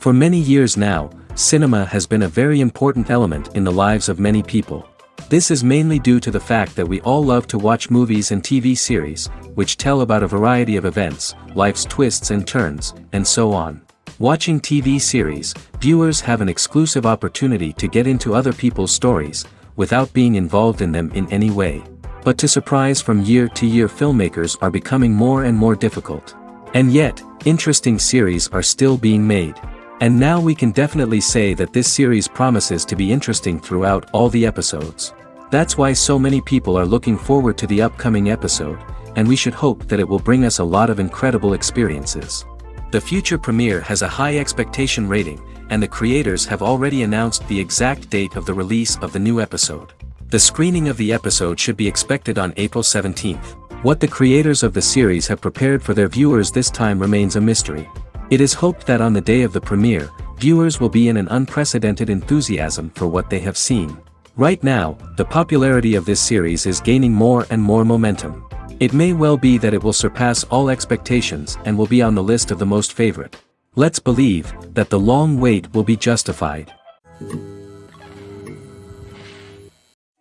For many years now, cinema has been a very important element in the lives of many people. This is mainly due to the fact that we all love to watch movies and TV series, which tell about a variety of events, life's twists and turns, and so on. Watching TV series, viewers have an exclusive opportunity to get into other people's stories, without being involved in them in any way. But to surprise from year to year, filmmakers are becoming more and more difficult. And yet, interesting series are still being made. And now we can definitely say that this series promises to be interesting throughout all the episodes. That's why so many people are looking forward to the upcoming episode, and we should hope that it will bring us a lot of incredible experiences. The future premiere has a high expectation rating, and the creators have already announced the exact date of the release of the new episode. The screening of the episode should be expected on April 17th. What the creators of the series have prepared for their viewers this time remains a mystery. It is hoped that on the day of the premiere, viewers will be in an unprecedented enthusiasm for what they have seen. Right now, the popularity of this series is gaining more and more momentum. It may well be that it will surpass all expectations and will be on the list of the most favorite. Let's believe that the long wait will be justified.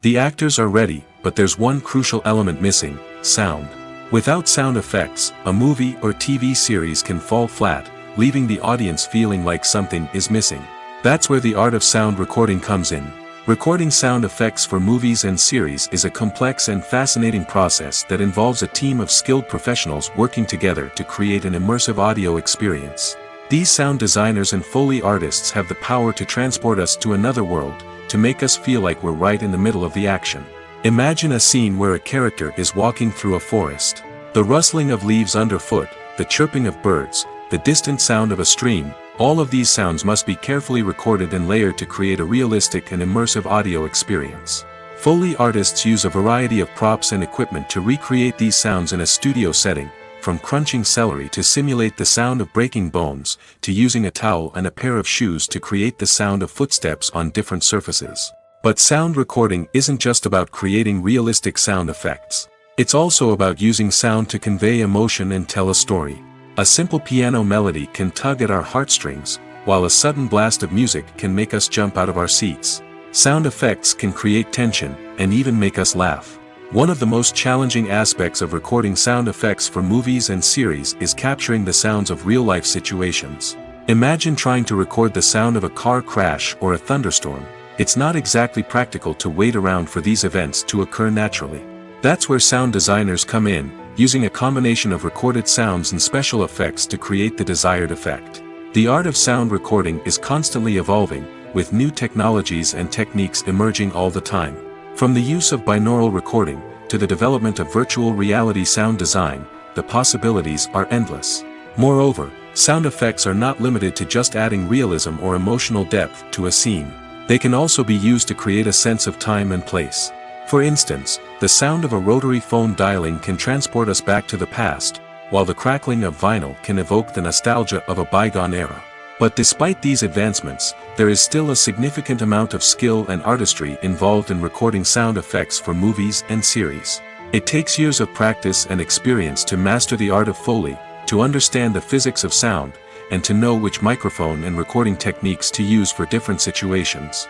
The actors are ready, but there's one crucial element missing: sound. Without sound effects, a movie or TV series can fall flat, leaving the audience feeling like something is missing. That's where the art of sound recording comes in. Recording sound effects for movies and series is a complex and fascinating process that involves a team of skilled professionals working together to create an immersive audio experience. These sound designers and Foley artists have the power to transport us to another world, to make us feel like we're right in the middle of the action. Imagine a scene where a character is walking through a forest. The rustling of leaves underfoot, the chirping of birds, the distant sound of a stream, all of these sounds must be carefully recorded and layered to create a realistic and immersive audio experience. Foley artists use a variety of props and equipment to recreate these sounds in a studio setting, from crunching celery to simulate the sound of breaking bones, to using a towel and a pair of shoes to create the sound of footsteps on different surfaces. But sound recording isn't just about creating realistic sound effects. It's also about using sound to convey emotion and tell a story. A simple piano melody can tug at our heartstrings, while a sudden blast of music can make us jump out of our seats. Sound effects can create tension, and even make us laugh. One of the most challenging aspects of recording sound effects for movies and series is capturing the sounds of real-life situations. Imagine trying to record the sound of a car crash or a thunderstorm. It's not exactly practical to wait around for these events to occur naturally. That's where sound designers come in, using a combination of recorded sounds and special effects to create the desired effect. The art of sound recording is constantly evolving, with new technologies and techniques emerging all the time. From the use of binaural recording, to the development of virtual reality sound design, the possibilities are endless. Moreover, sound effects are not limited to just adding realism or emotional depth to a scene. They can also be used to create a sense of time and place. For instance, the sound of a rotary phone dialing can transport us back to the past, while the crackling of vinyl can evoke the nostalgia of a bygone era. But despite these advancements, there is still a significant amount of skill and artistry involved in recording sound effects for movies and series. It takes years of practice and experience to master the art of Foley, to understand the physics of sound, and to know which microphone and recording techniques to use for different situations.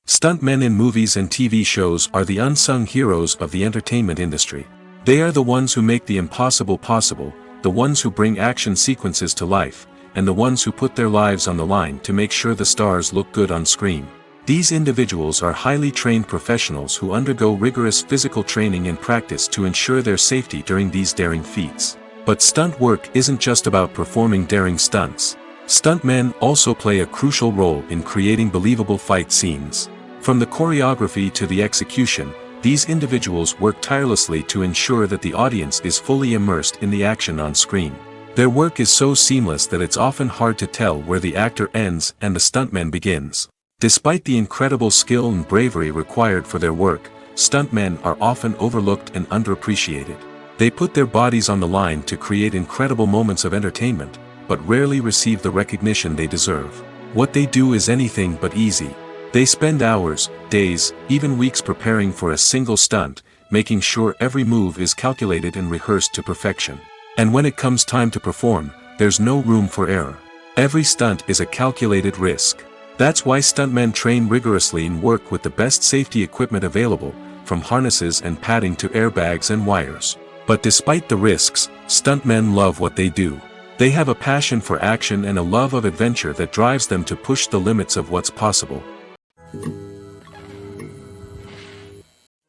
Stuntmen in movies and TV shows are the unsung heroes of the entertainment industry. They are the ones who make the impossible possible, the ones who bring action sequences to life, and the ones who put their lives on the line to make sure the stars look good on screen. These individuals are highly trained professionals who undergo rigorous physical training and practice to ensure their safety during these daring feats. But stunt work isn't just about performing daring stunts. Stuntmen also play a crucial role in creating believable fight scenes. From the choreography to the execution, these individuals work tirelessly to ensure that the audience is fully immersed in the action on screen. Their work is so seamless that it's often hard to tell where the actor ends and the stuntman begins. Despite the incredible skill and bravery required for their work, stuntmen are often overlooked and underappreciated. They put their bodies on the line to create incredible moments of entertainment, but rarely receive the recognition they deserve. What they do is anything but easy. They spend hours, days, even weeks preparing for a single stunt, making sure every move is calculated and rehearsed to perfection. And when it comes time to perform, there's no room for error. Every stunt is a calculated risk. That's why stuntmen train rigorously and work with the best safety equipment available, from harnesses and padding to airbags and wires. But despite the risks, stuntmen love what they do. They have a passion for action and a love of adventure that drives them to push the limits of what's possible.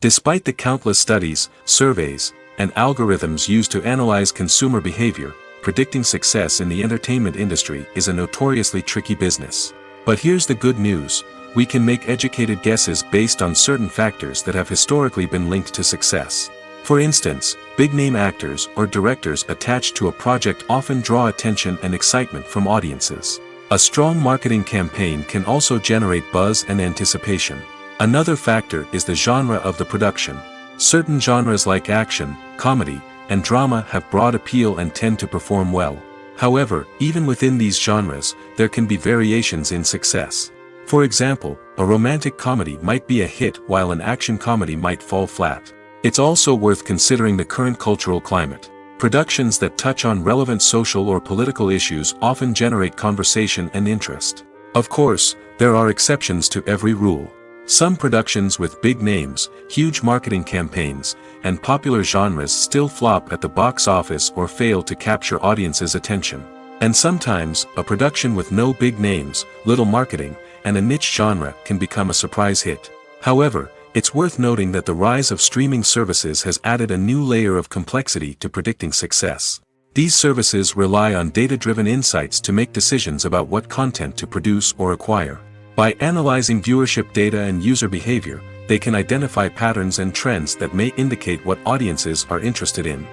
Despite the countless studies, surveys, and algorithms used to analyze consumer behavior, predicting success in the entertainment industry is a notoriously tricky business. But here's the good news: we can make educated guesses based on certain factors that have historically been linked to success. For instance, big-name actors or directors attached to a project often draw attention and excitement from audiences. A strong marketing campaign can also generate buzz and anticipation. Another factor is the genre of the production. Certain genres like action, comedy, and drama have broad appeal and tend to perform well. However, even within these genres, there can be variations in success. For example, a romantic comedy might be a hit while an action comedy might fall flat. It's also worth considering the current cultural climate. Productions that touch on relevant social or political issues often generate conversation and interest. Of course, there are exceptions to every rule. Some productions with big names, huge marketing campaigns, and popular genres still flop at the box office or fail to capture audiences' attention. And sometimes, a production with no big names, little marketing, and a niche genre can become a surprise hit. However, it's worth noting that the rise of streaming services has added a new layer of complexity to predicting success. These services rely on data-driven insights to make decisions about what content to produce or acquire. By analyzing viewership data and user behavior, they can identify patterns and trends that may indicate what audiences are interested in.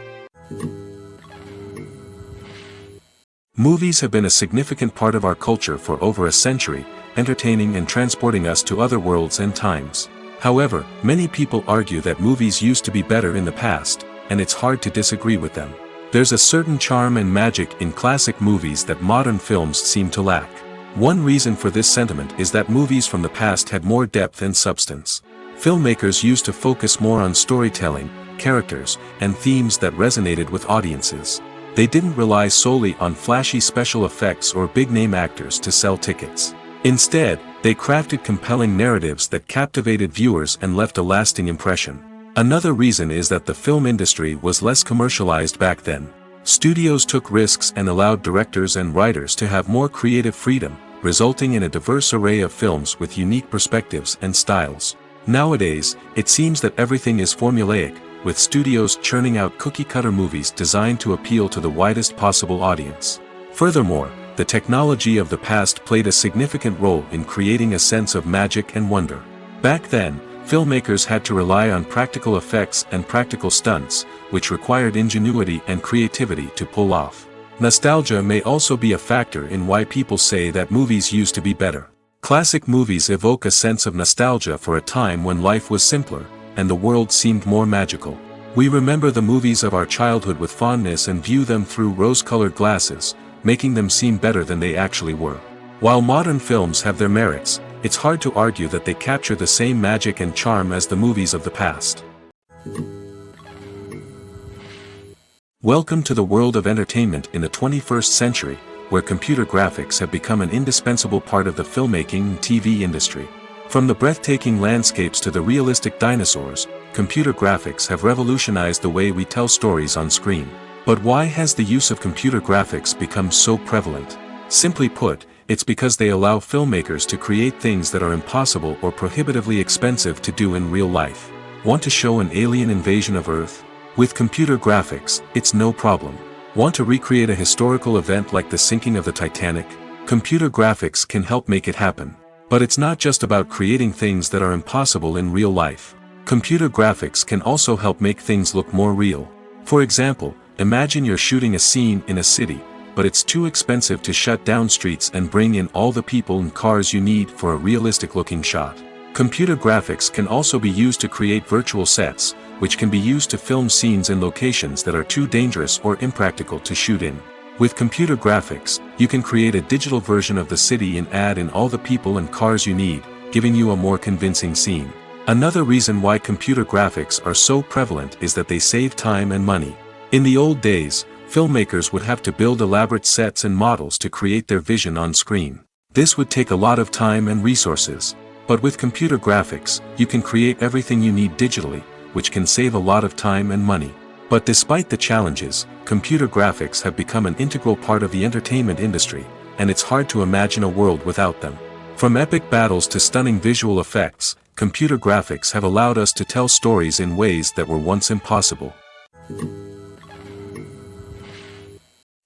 Movies have been a significant part of our culture for over a century, entertaining and transporting us to other worlds and times. However, many people argue that movies used to be better in the past, and it's hard to disagree with them. There's a certain charm and magic in classic movies that modern films seem to lack. One reason for this sentiment is that movies from the past had more depth and substance. Filmmakers used to focus more on storytelling, characters, and themes that resonated with audiences. They didn't rely solely on flashy special effects or big-name actors to sell tickets. Instead, they crafted compelling narratives that captivated viewers and left a lasting impression. Another reason is that the film industry was less commercialized back then. Studios took risks and allowed directors and writers to have more creative freedom, resulting in a diverse array of films with unique perspectives and styles. Nowadays, it seems that everything is formulaic, with studios churning out cookie-cutter movies designed to appeal to the widest possible audience. Furthermore, the technology of the past played a significant role in creating a sense of magic and wonder. Back then, filmmakers had to rely on practical effects and practical stunts, which required ingenuity and creativity to pull off. Nostalgia may also be a factor in why people say that movies used to be better. Classic movies evoke a sense of nostalgia for a time when life was simpler, and the world seemed more magical. We remember the movies of our childhood with fondness and view them through rose-colored glasses, making them seem better than they actually were. While modern films have their merits, it's hard to argue that they capture the same magic and charm as the movies of the past. Welcome to the world of entertainment in the 21st century, where computer graphics have become an indispensable part of the filmmaking and TV industry. From the breathtaking landscapes to the realistic dinosaurs, computer graphics have revolutionized the way we tell stories on screen. But why has the use of computer graphics become so prevalent? Simply put, it's because they allow filmmakers to create things that are impossible or prohibitively expensive to do in real life. Want to show an alien invasion of Earth? With computer graphics, it's no problem. Want to recreate a historical event like the sinking of the Titanic? Computer graphics can help make it happen. But it's not just about creating things that are impossible in real life. Computer graphics can also help make things look more real. For example, imagine you're shooting a scene in a city, but it's too expensive to shut down streets and bring in all the people and cars you need for a realistic-looking shot. Computer graphics can also be used to create virtual sets, which can be used to film scenes in locations that are too dangerous or impractical to shoot in. With computer graphics, you can create a digital version of the city and add in all the people and cars you need, giving you a more convincing scene. Another reason why computer graphics are so prevalent is that they save time and money. In the old days, filmmakers would have to build elaborate sets and models to create their vision on screen. This would take a lot of time and resources. But with computer graphics, you can create everything you need digitally, which can save a lot of time and money. But despite the challenges, computer graphics have become an integral part of the entertainment industry, and it's hard to imagine a world without them. From epic battles to stunning visual effects, computer graphics have allowed us to tell stories in ways that were once impossible.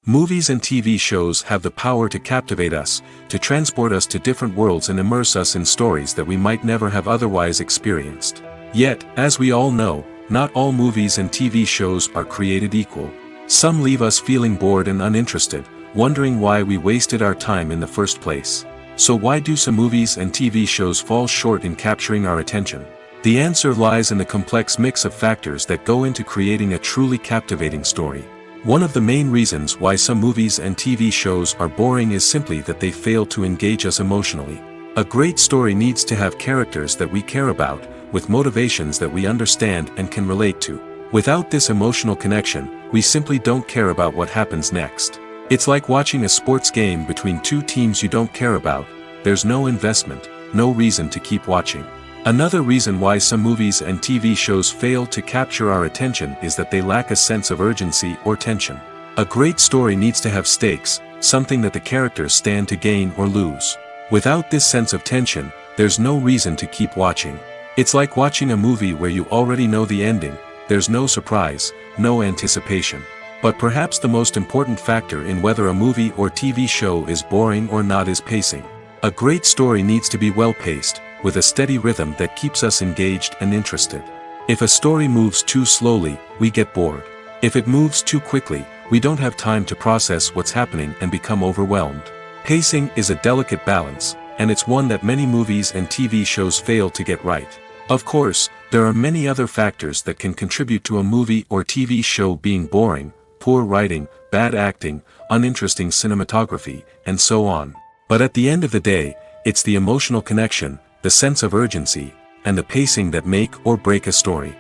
Movies and TV shows have the power to captivate us, to transport us to different worlds and immerse us in stories that we might never have otherwise experienced. Yet, as we all know, not all movies and TV shows are created equal. Some leave us feeling bored and uninterested, wondering why we wasted our time in the first place. So why do some movies and TV shows fall short in capturing our attention? The answer lies in the complex mix of factors that go into creating a truly captivating story. One of the main reasons why some movies and TV shows are boring is simply that they fail to engage us emotionally. A great story needs to have characters that we care about, with motivations that we understand and can relate to. Without this emotional connection, we simply don't care about what happens next. It's like watching a sports game between two teams you don't care about. There's no investment, no reason to keep watching. Another reason why some movies and TV shows fail to capture our attention is that they lack a sense of urgency or tension. A great story needs to have stakes, something that the characters stand to gain or lose. Without this sense of tension, there's no reason to keep watching. It's like watching a movie where you already know the ending. There's no surprise, no anticipation. But perhaps the most important factor in whether a movie or TV show is boring or not is pacing. A great story needs to be well-paced, with a steady rhythm that keeps us engaged and interested. If a story moves too slowly, we get bored. If it moves too quickly, we don't have time to process what's happening and become overwhelmed. Pacing is a delicate balance, and it's one that many movies and TV shows fail to get right. Of course, there are many other factors that can contribute to a movie or TV show being boring: poor writing, bad acting, uninteresting cinematography, and so on. But at the end of the day, it's the emotional connection, the sense of urgency, and the pacing that make or break a story.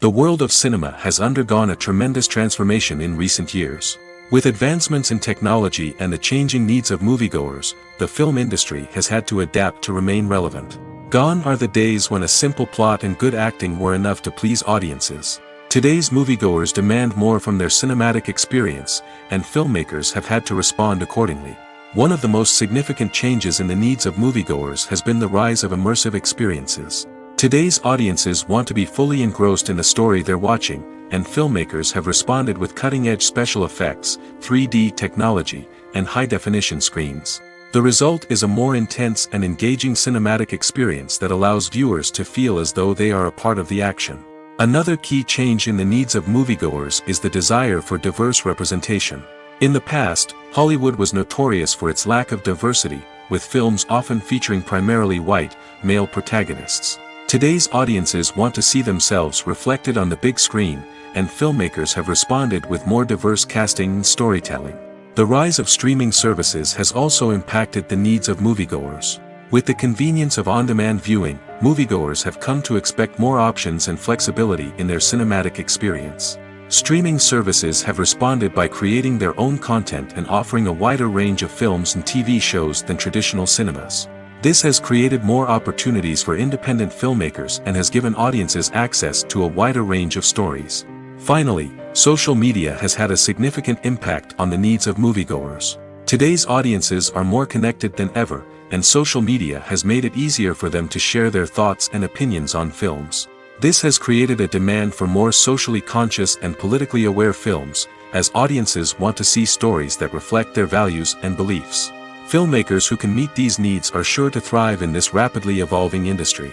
The world of cinema has undergone a tremendous transformation in recent years. With advancements in technology and the changing needs of moviegoers, the film industry has had to adapt to remain relevant. Gone are the days when a simple plot and good acting were enough to please audiences. Today's moviegoers demand more from their cinematic experience, and filmmakers have had to respond accordingly. One of the most significant changes in the needs of moviegoers has been the rise of immersive experiences. Today's audiences want to be fully engrossed in the story they're watching, and filmmakers have responded with cutting-edge special effects, 3D technology, and high-definition screens. The result is a more intense and engaging cinematic experience that allows viewers to feel as though they are a part of the action. Another key change in the needs of moviegoers is the desire for diverse representation. In the past, Hollywood was notorious for its lack of diversity, with films often featuring primarily white, male protagonists. Today's audiences want to see themselves reflected on the big screen, and filmmakers have responded with more diverse casting and storytelling. The rise of streaming services has also impacted the needs of moviegoers. With the convenience of on-demand viewing, moviegoers have come to expect more options and flexibility in their cinematic experience. Streaming services have responded by creating their own content and offering a wider range of films and TV shows than traditional cinemas. This has created more opportunities for independent filmmakers and has given audiences access to a wider range of stories. Finally, social media has had a significant impact on the needs of moviegoers. Today's audiences are more connected than ever, and social media has made it easier for them to share their thoughts and opinions on films. This has created a demand for more socially conscious and politically aware films, as audiences want to see stories that reflect their values and beliefs. Filmmakers who can meet these needs are sure to thrive in this rapidly evolving industry.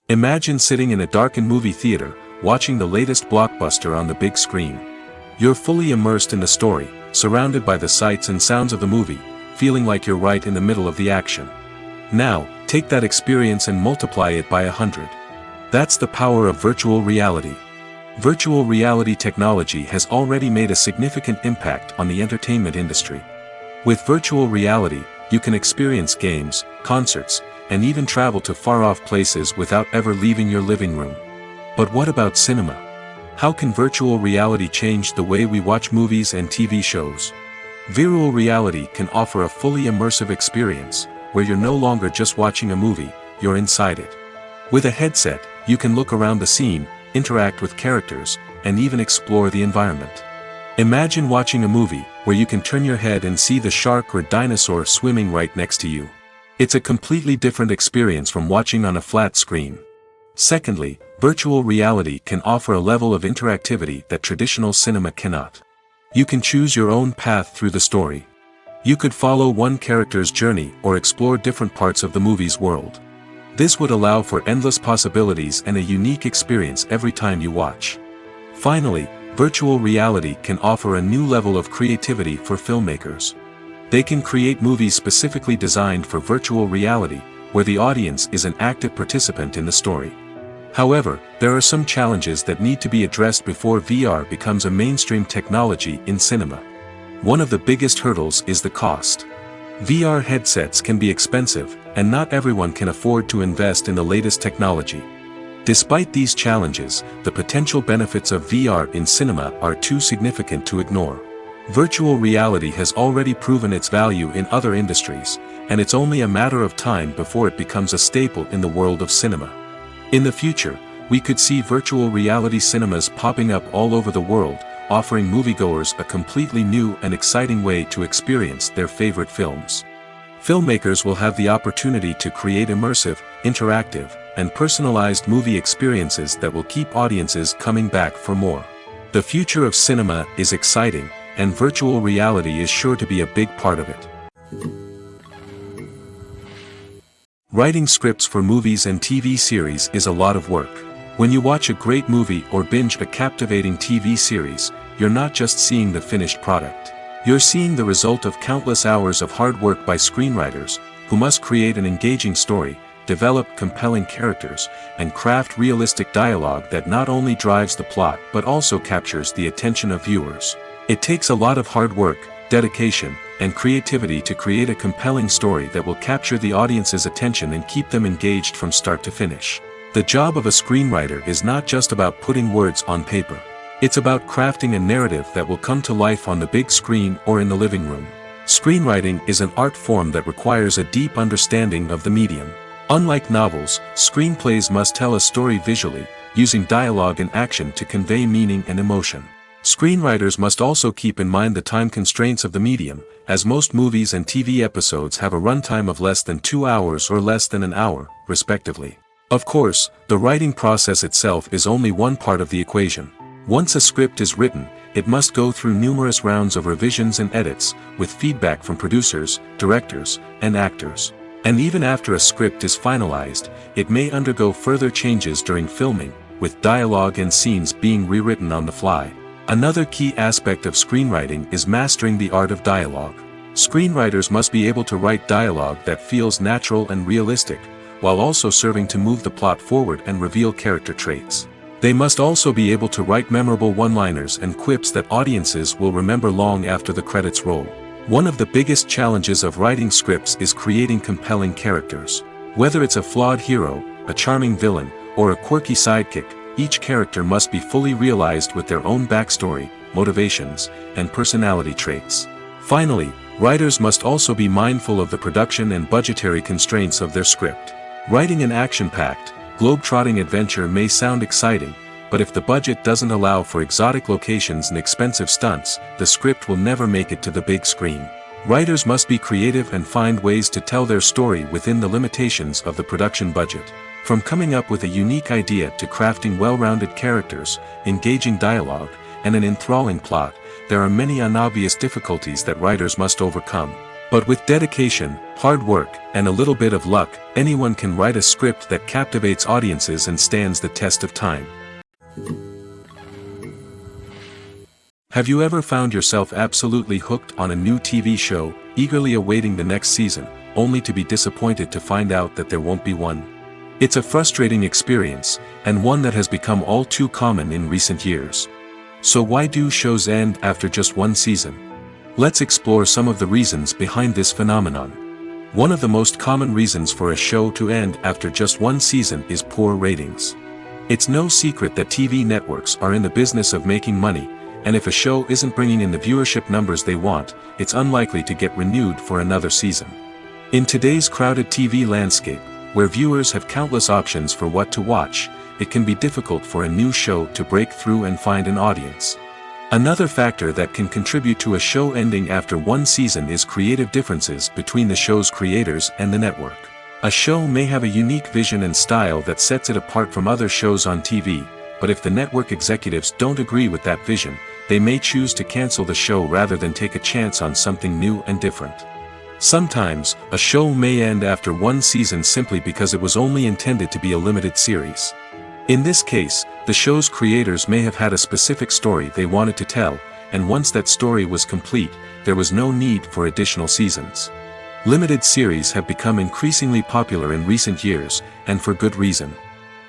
Imagine sitting in a darkened movie theater, watching the latest blockbuster on the big screen. You're fully immersed in the story, surrounded by the sights and sounds of the movie, feeling like you're right in the middle of the action. Now, take that experience and multiply it by 100. That's the power of virtual reality. Virtual reality technology has already made a significant impact on the entertainment industry. With virtual reality, you can experience games, concerts, and even travel to far-off places without ever leaving your living room. But what about cinema? How can virtual reality change the way we watch movies and TV shows? Virtual reality can offer a fully immersive experience, where you're no longer just watching a movie, you're inside it. With a headset, you can look around the scene, interact with characters, and even explore the environment. Imagine watching a movie, where you can turn your head and see the shark or dinosaur swimming right next to you. It's a completely different experience from watching on a flat screen. Secondly, virtual reality can offer a level of interactivity that traditional cinema cannot. You can choose your own path through the story. You could follow one character's journey or explore different parts of the movie's world. This would allow for endless possibilities and a unique experience every time you watch. Finally, virtual reality can offer a new level of creativity for filmmakers. They can create movies specifically designed for virtual reality, where the audience is an active participant in the story. However, there are some challenges that need to be addressed before VR becomes a mainstream technology in cinema. One of the biggest hurdles is the cost. VR headsets can be expensive, and not everyone can afford to invest in the latest technology. Despite these challenges, the potential benefits of VR in cinema are too significant to ignore. Virtual reality has already proven its value in other industries, and it's only a matter of time before it becomes a staple in the world of cinema. In the future, we could see virtual reality cinemas popping up all over the world, offering moviegoers a completely new and exciting way to experience their favorite films. Filmmakers will have the opportunity to create immersive, interactive, and personalized movie experiences that will keep audiences coming back for more. The future of cinema is exciting, and virtual reality is sure to be a big part of it. Writing scripts for movies and TV series is a lot of work. When you watch a great movie or binge a captivating TV series, you're not just seeing the finished product. You're seeing the result of countless hours of hard work by screenwriters, who must create an engaging story, develop compelling characters, and craft realistic dialogue that not only drives the plot but also captures the attention of viewers. It takes a lot of hard work, dedication, and creativity to create a compelling story that will capture the audience's attention and keep them engaged from start to finish. The job of a screenwriter is not just about putting words on paper. It's about crafting a narrative that will come to life on the big screen or in the living room. Screenwriting is an art form that requires a deep understanding of the medium. Unlike novels, screenplays must tell a story visually, using dialogue and action to convey meaning and emotion. Screenwriters must also keep in mind the time constraints of the medium, as most movies and TV episodes have a runtime of less than 2 hours or less than an hour, respectively. Of course, the writing process itself is only one part of the equation. Once a script is written, it must go through numerous rounds of revisions and edits, with feedback from producers, directors, and actors. And even after a script is finalized, it may undergo further changes during filming, with dialogue and scenes being rewritten on the fly. Another key aspect of screenwriting is mastering the art of dialogue. Screenwriters must be able to write dialogue that feels natural and realistic, while also serving to move the plot forward and reveal character traits. They must also be able to write memorable one-liners and quips that audiences will remember long after the credits roll. One of the biggest challenges of writing scripts is creating compelling characters. Whether it's a flawed hero, a charming villain, or a quirky sidekick, each character must be fully realized with their own backstory, motivations, and personality traits. Finally, writers must also be mindful of the production and budgetary constraints of their script. Writing an action-packed, globe-trotting adventure may sound exciting, but if the budget doesn't allow for exotic locations and expensive stunts, the script will never make it to the big screen. Writers must be creative and find ways to tell their story within the limitations of the production budget. From coming up with a unique idea to crafting well-rounded characters, engaging dialogue, and an enthralling plot, there are many unobvious difficulties that writers must overcome. But with dedication, hard work, and a little bit of luck, anyone can write a script that captivates audiences and stands the test of time. Have you ever found yourself absolutely hooked on a new TV show, eagerly awaiting the next season, only to be disappointed to find out that there won't be one? It's a frustrating experience, and one that has become all too common in recent years. So why do shows end after just one season? Let's explore some of the reasons behind this phenomenon. One of the most common reasons for a show to end after just one season is poor ratings. It's no secret that TV networks are in the business of making money, and if a show isn't bringing in the viewership numbers they want, it's unlikely to get renewed for another season. In today's crowded TV landscape, where viewers have countless options for what to watch, it can be difficult for a new show to break through and find an audience. Another factor that can contribute to a show ending after one season is creative differences between the show's creators and the network. A show may have a unique vision and style that sets it apart from other shows on TV, but if the network executives don't agree with that vision, they may choose to cancel the show rather than take a chance on something new and different. Sometimes, a show may end after one season simply because it was only intended to be a limited series. In this case, the show's creators may have had a specific story they wanted to tell, and once that story was complete, there was no need for additional seasons. Limited series have become increasingly popular in recent years, and for good reason.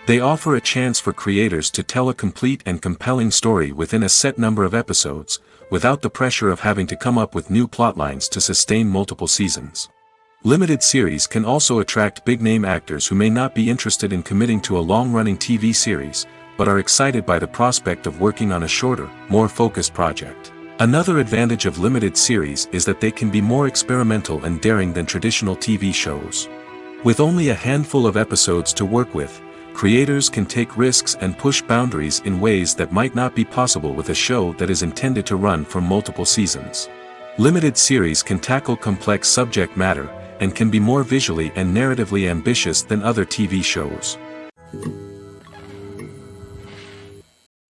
They offer a chance for creators to tell a complete and compelling story within a set number of episodes, without the pressure of having to come up with new plotlines to sustain multiple seasons. Limited series can also attract big-name actors who may not be interested in committing to a long-running TV series, but are excited by the prospect of working on a shorter, more focused project. Another advantage of limited series is that they can be more experimental and daring than traditional TV shows. With only a handful of episodes to work with, creators can take risks and push boundaries in ways that might not be possible with a show that is intended to run for multiple seasons. Limited series can tackle complex subject matter, and can be more visually and narratively ambitious than other TV shows.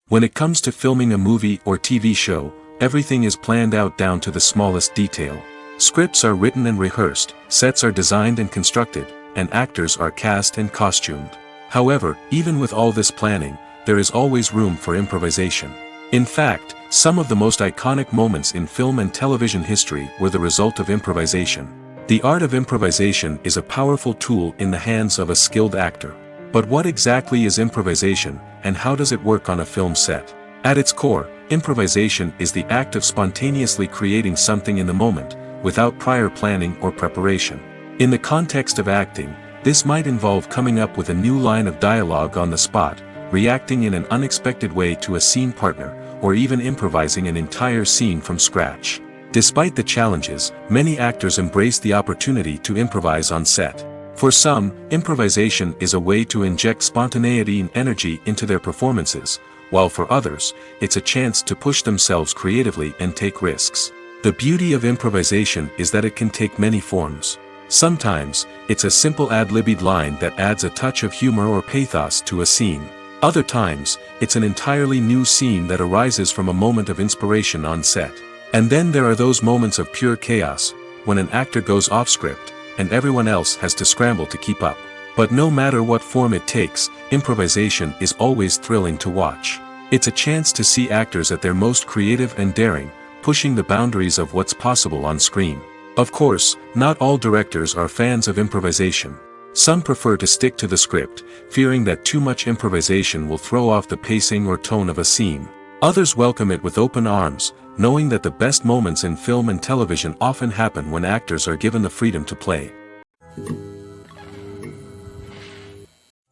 When it comes to filming a movie or TV show, everything is planned out down to the smallest detail. Scripts are written and rehearsed, sets are designed and constructed, and actors are cast and costumed. However, even with all this planning, there is always room for improvisation. In fact, some of the most iconic moments in film and television history were the result of improvisation. The art of improvisation is a powerful tool in the hands of a skilled actor. But what exactly is improvisation, and how does it work on a film set? At its core, improvisation is the act of spontaneously creating something in the moment, without prior planning or preparation. In the context of acting, this might involve coming up with a new line of dialogue on the spot, reacting in an unexpected way to a scene partner, or even improvising an entire scene from scratch. Despite the challenges, many actors embrace the opportunity to improvise on set. For some, improvisation is a way to inject spontaneity and energy into their performances, while for others, it's a chance to push themselves creatively and take risks. The beauty of improvisation is that it can take many forms. Sometimes, it's a simple ad-libbed line that adds a touch of humor or pathos to a scene. Other times, it's an entirely new scene that arises from a moment of inspiration on set. And then there are those moments of pure chaos, when an actor goes off script, and everyone else has to scramble to keep up. But no matter what form it takes, improvisation is always thrilling to watch. It's a chance to see actors at their most creative and daring, pushing the boundaries of what's possible on screen. Of course, not all directors are fans of improvisation. Some prefer to stick to the script, fearing that too much improvisation will throw off the pacing or tone of a scene. Others welcome it with open arms, knowing that the best moments in film and television often happen when actors are given the freedom to play.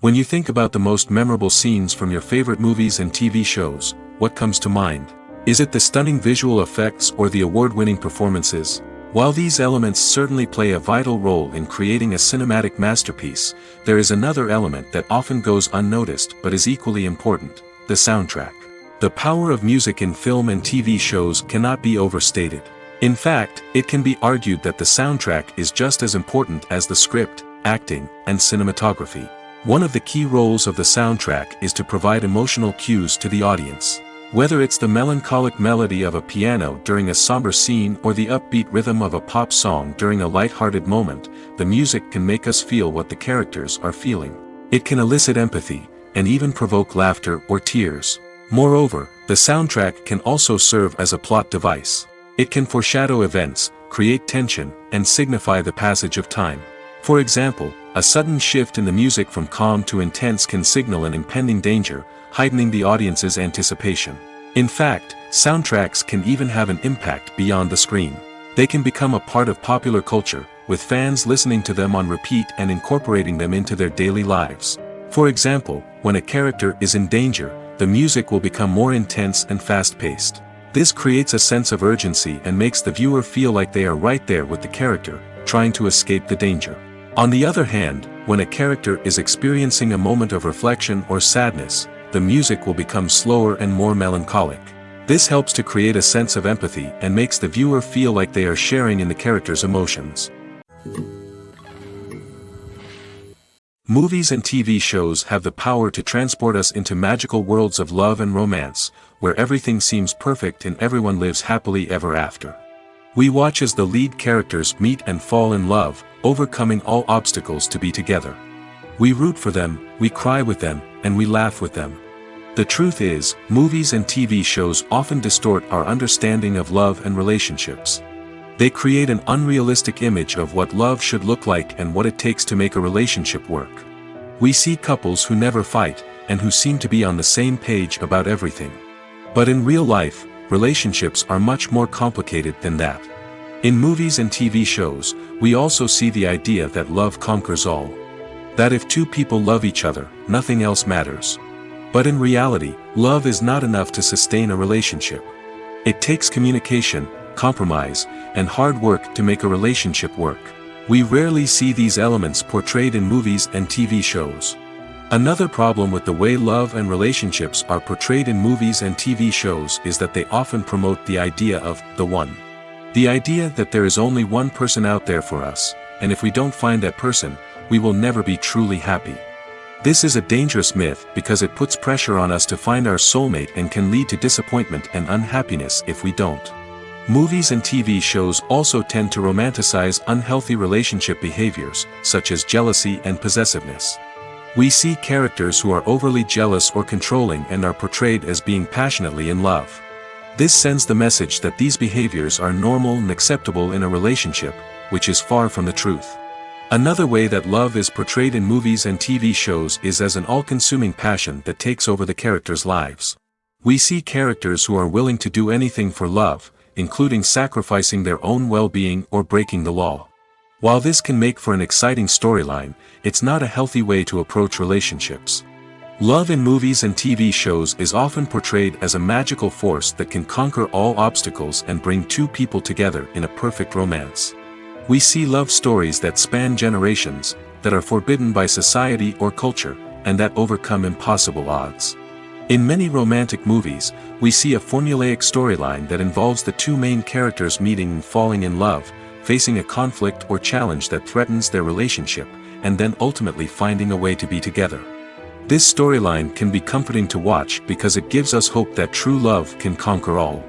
When you think about the most memorable scenes from your favorite movies and TV shows, what comes to mind? Is it the stunning visual effects or the award-winning performances? While these elements certainly play a vital role in creating a cinematic masterpiece, there is another element that often goes unnoticed but is equally important: the soundtrack. The power of music in film and TV shows cannot be overstated. In fact, it can be argued that the soundtrack is just as important as the script, acting, and cinematography. One of the key roles of the soundtrack is to provide emotional cues to the audience. Whether it's the melancholic melody of a piano during a somber scene or the upbeat rhythm of a pop song during a light-hearted moment, the music can make us feel what the characters are feeling. It can elicit empathy, and even provoke laughter or tears. Moreover, the soundtrack can also serve as a plot device. It can foreshadow events, create tension, and signify the passage of time. For example, a sudden shift in the music from calm to intense can signal an impending danger, heightening the audience's anticipation. In fact, soundtracks can even have an impact beyond the screen. They can become a part of popular culture, with fans listening to them on repeat and incorporating them into their daily lives. For example, when a character is in danger, the music will become more intense and fast-paced. This creates a sense of urgency and makes the viewer feel like they are right there with the character, trying to escape the danger. On the other hand, when a character is experiencing a moment of reflection or sadness, the music will become slower and more melancholic. This helps to create a sense of empathy and makes the viewer feel like they are sharing in the character's emotions. Movies and TV shows have the power to transport us into magical worlds of love and romance, where everything seems perfect and everyone lives happily ever after. We watch as the lead characters meet and fall in love, overcoming all obstacles to be together. We root for them, we cry with them, and we laugh with them. The truth is, movies and TV shows often distort our understanding of love and relationships. They create an unrealistic image of what love should look like and what it takes to make a relationship work. We see couples who never fight, and who seem to be on the same page about everything. But in real life, relationships are much more complicated than that. In movies and TV shows, we also see the idea that love conquers all. That if two people love each other, nothing else matters. But in reality, love is not enough to sustain a relationship. It takes communication, compromise, and hard work to make a relationship work. We rarely see these elements portrayed in movies and TV shows. Another problem with the way love and relationships are portrayed in movies and TV shows is that they often promote the idea of the one. The idea that there is only one person out there for us, and if we don't find that person, we will never be truly happy. This is a dangerous myth because it puts pressure on us to find our soulmate and can lead to disappointment and unhappiness if we don't. Movies and TV shows also tend to romanticize unhealthy relationship behaviors, such as jealousy and possessiveness. We see characters who are overly jealous or controlling and are portrayed as being passionately in love. This sends the message that these behaviors are normal and acceptable in a relationship, which is far from the truth. Another way that love is portrayed in movies and TV shows is as an all-consuming passion that takes over the characters' lives. We see characters who are willing to do anything for love, including sacrificing their own well-being or breaking the law. While this can make for an exciting storyline, it's not a healthy way to approach relationships. Love in movies and TV shows is often portrayed as a magical force that can conquer all obstacles and bring two people together in a perfect romance. We see love stories that span generations, that are forbidden by society or culture, and that overcome impossible odds. In many romantic movies, we see a formulaic storyline that involves the two main characters meeting and falling in love, facing a conflict or challenge that threatens their relationship, and then ultimately finding a way to be together. This storyline can be comforting to watch because it gives us hope that true love can conquer all.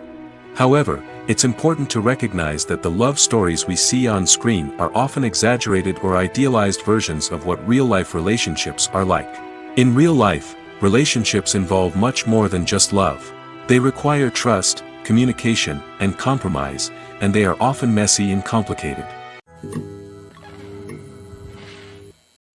However, it's important to recognize that the love stories we see on screen are often exaggerated or idealized versions of what real-life relationships are like. In real life, relationships involve much more than just love. They require trust, communication, and compromise, and they are often messy and complicated.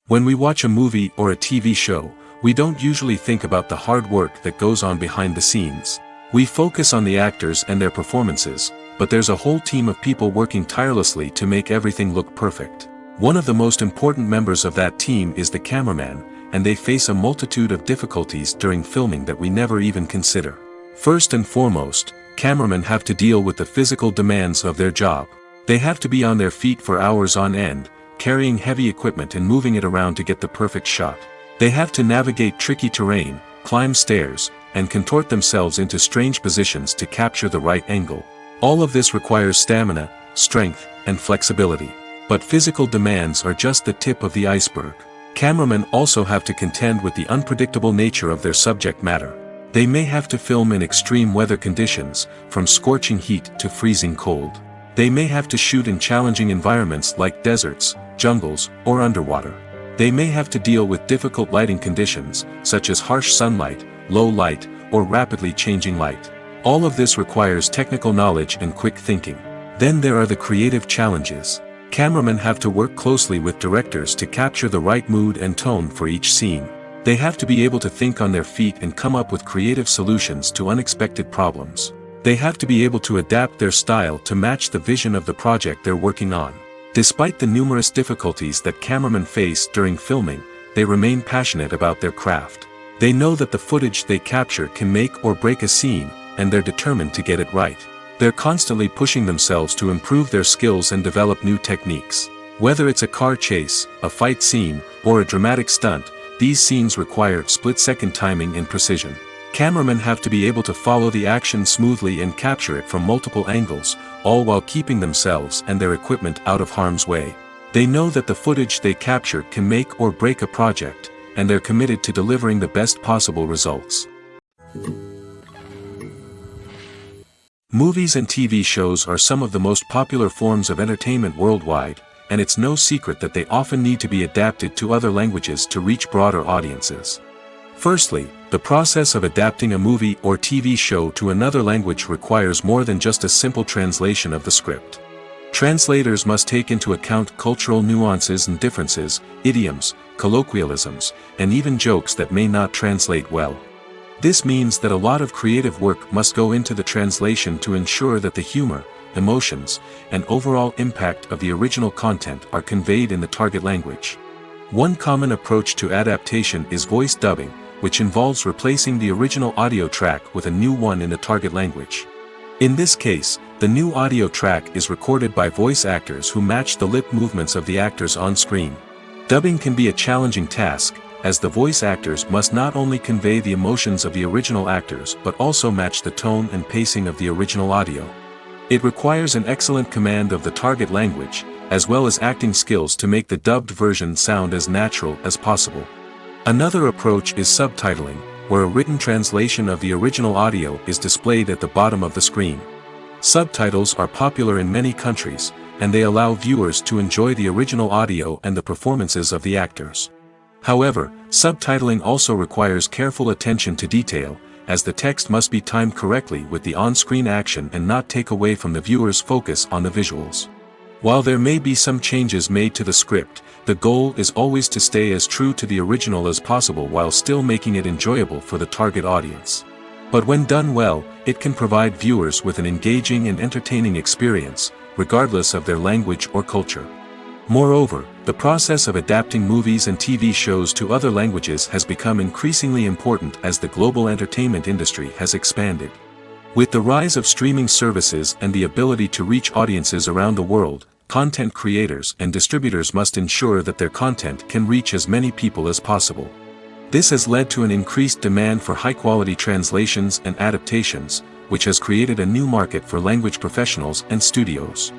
When we watch a movie or a TV show, we don't usually think about the hard work that goes on behind the scenes. We focus on the actors and their performances, but there's a whole team of people working tirelessly to make everything look perfect. One of the most important members of that team is the cameraman, and they face a multitude of difficulties during filming that we never even consider. First and foremost, cameramen have to deal with the physical demands of their job. They have to be on their feet for hours on end, carrying heavy equipment and moving it around to get the perfect shot. They have to navigate tricky terrain, climb stairs, and contort themselves into strange positions to capture the right angle. All of this requires stamina, strength, and flexibility. But physical demands are just the tip of the iceberg. Cameramen also have to contend with the unpredictable nature of their subject matter. They may have to film in extreme weather conditions, from scorching heat to freezing cold. They may have to shoot in challenging environments like deserts, jungles, or underwater. They may have to deal with difficult lighting conditions, such as harsh sunlight, low light, or rapidly changing light. All of this requires technical knowledge and quick thinking. Then there are the creative challenges. Cameramen have to work closely with directors to capture the right mood and tone for each scene. They have to be able to think on their feet and come up with creative solutions to unexpected problems. They have to be able to adapt their style to match the vision of the project they're working on. Despite the numerous difficulties that cameramen face during filming, they remain passionate about their craft. They know that the footage they capture can make or break a scene, and they're determined to get it right. They're constantly pushing themselves to improve their skills and develop new techniques. Whether it's a car chase, a fight scene, or a dramatic stunt, these scenes require split-second timing and precision. Cameramen have to be able to follow the action smoothly and capture it from multiple angles, all while keeping themselves and their equipment out of harm's way. They know that the footage they capture can make or break a project, and they're committed to delivering the best possible results. Movies and TV shows are some of the most popular forms of entertainment worldwide, and it's no secret that they often need to be adapted to other languages to reach broader audiences. Firstly, the process of adapting a movie or TV show to another language requires more than just a simple translation of the script. Translators must take into account cultural nuances and differences, idioms, colloquialisms, and even jokes that may not translate well. This means that a lot of creative work must go into the translation to ensure that the humor, emotions, and overall impact of the original content are conveyed in the target language. One common approach to adaptation is voice dubbing, which involves replacing the original audio track with a new one in the target language. In this case, the new audio track is recorded by voice actors who match the lip movements of the actors on screen. Dubbing can be a challenging task, as the voice actors must not only convey the emotions of the original actors but also match the tone and pacing of the original audio. It requires an excellent command of the target language, as well as acting skills to make the dubbed version sound as natural as possible. Another approach is subtitling, where a written translation of the original audio is displayed at the bottom of the screen. Subtitles are popular in many countries, and they allow viewers to enjoy the original audio and the performances of the actors. However, subtitling also requires careful attention to detail, as the text must be timed correctly with the on-screen action and not take away from the viewer's focus on the visuals. While there may be some changes made to the script, the goal is always to stay as true to the original as possible while still making it enjoyable for the target audience. But when done well, it can provide viewers with an engaging and entertaining experience, regardless of their language or culture. Moreover, the process of adapting movies and TV shows to other languages has become increasingly important as the global entertainment industry has expanded. With the rise of streaming services and the ability to reach audiences around the world, content creators and distributors must ensure that their content can reach as many people as possible. This has led to an increased demand for high-quality translations and adaptations, which has created a new market for language professionals and studios.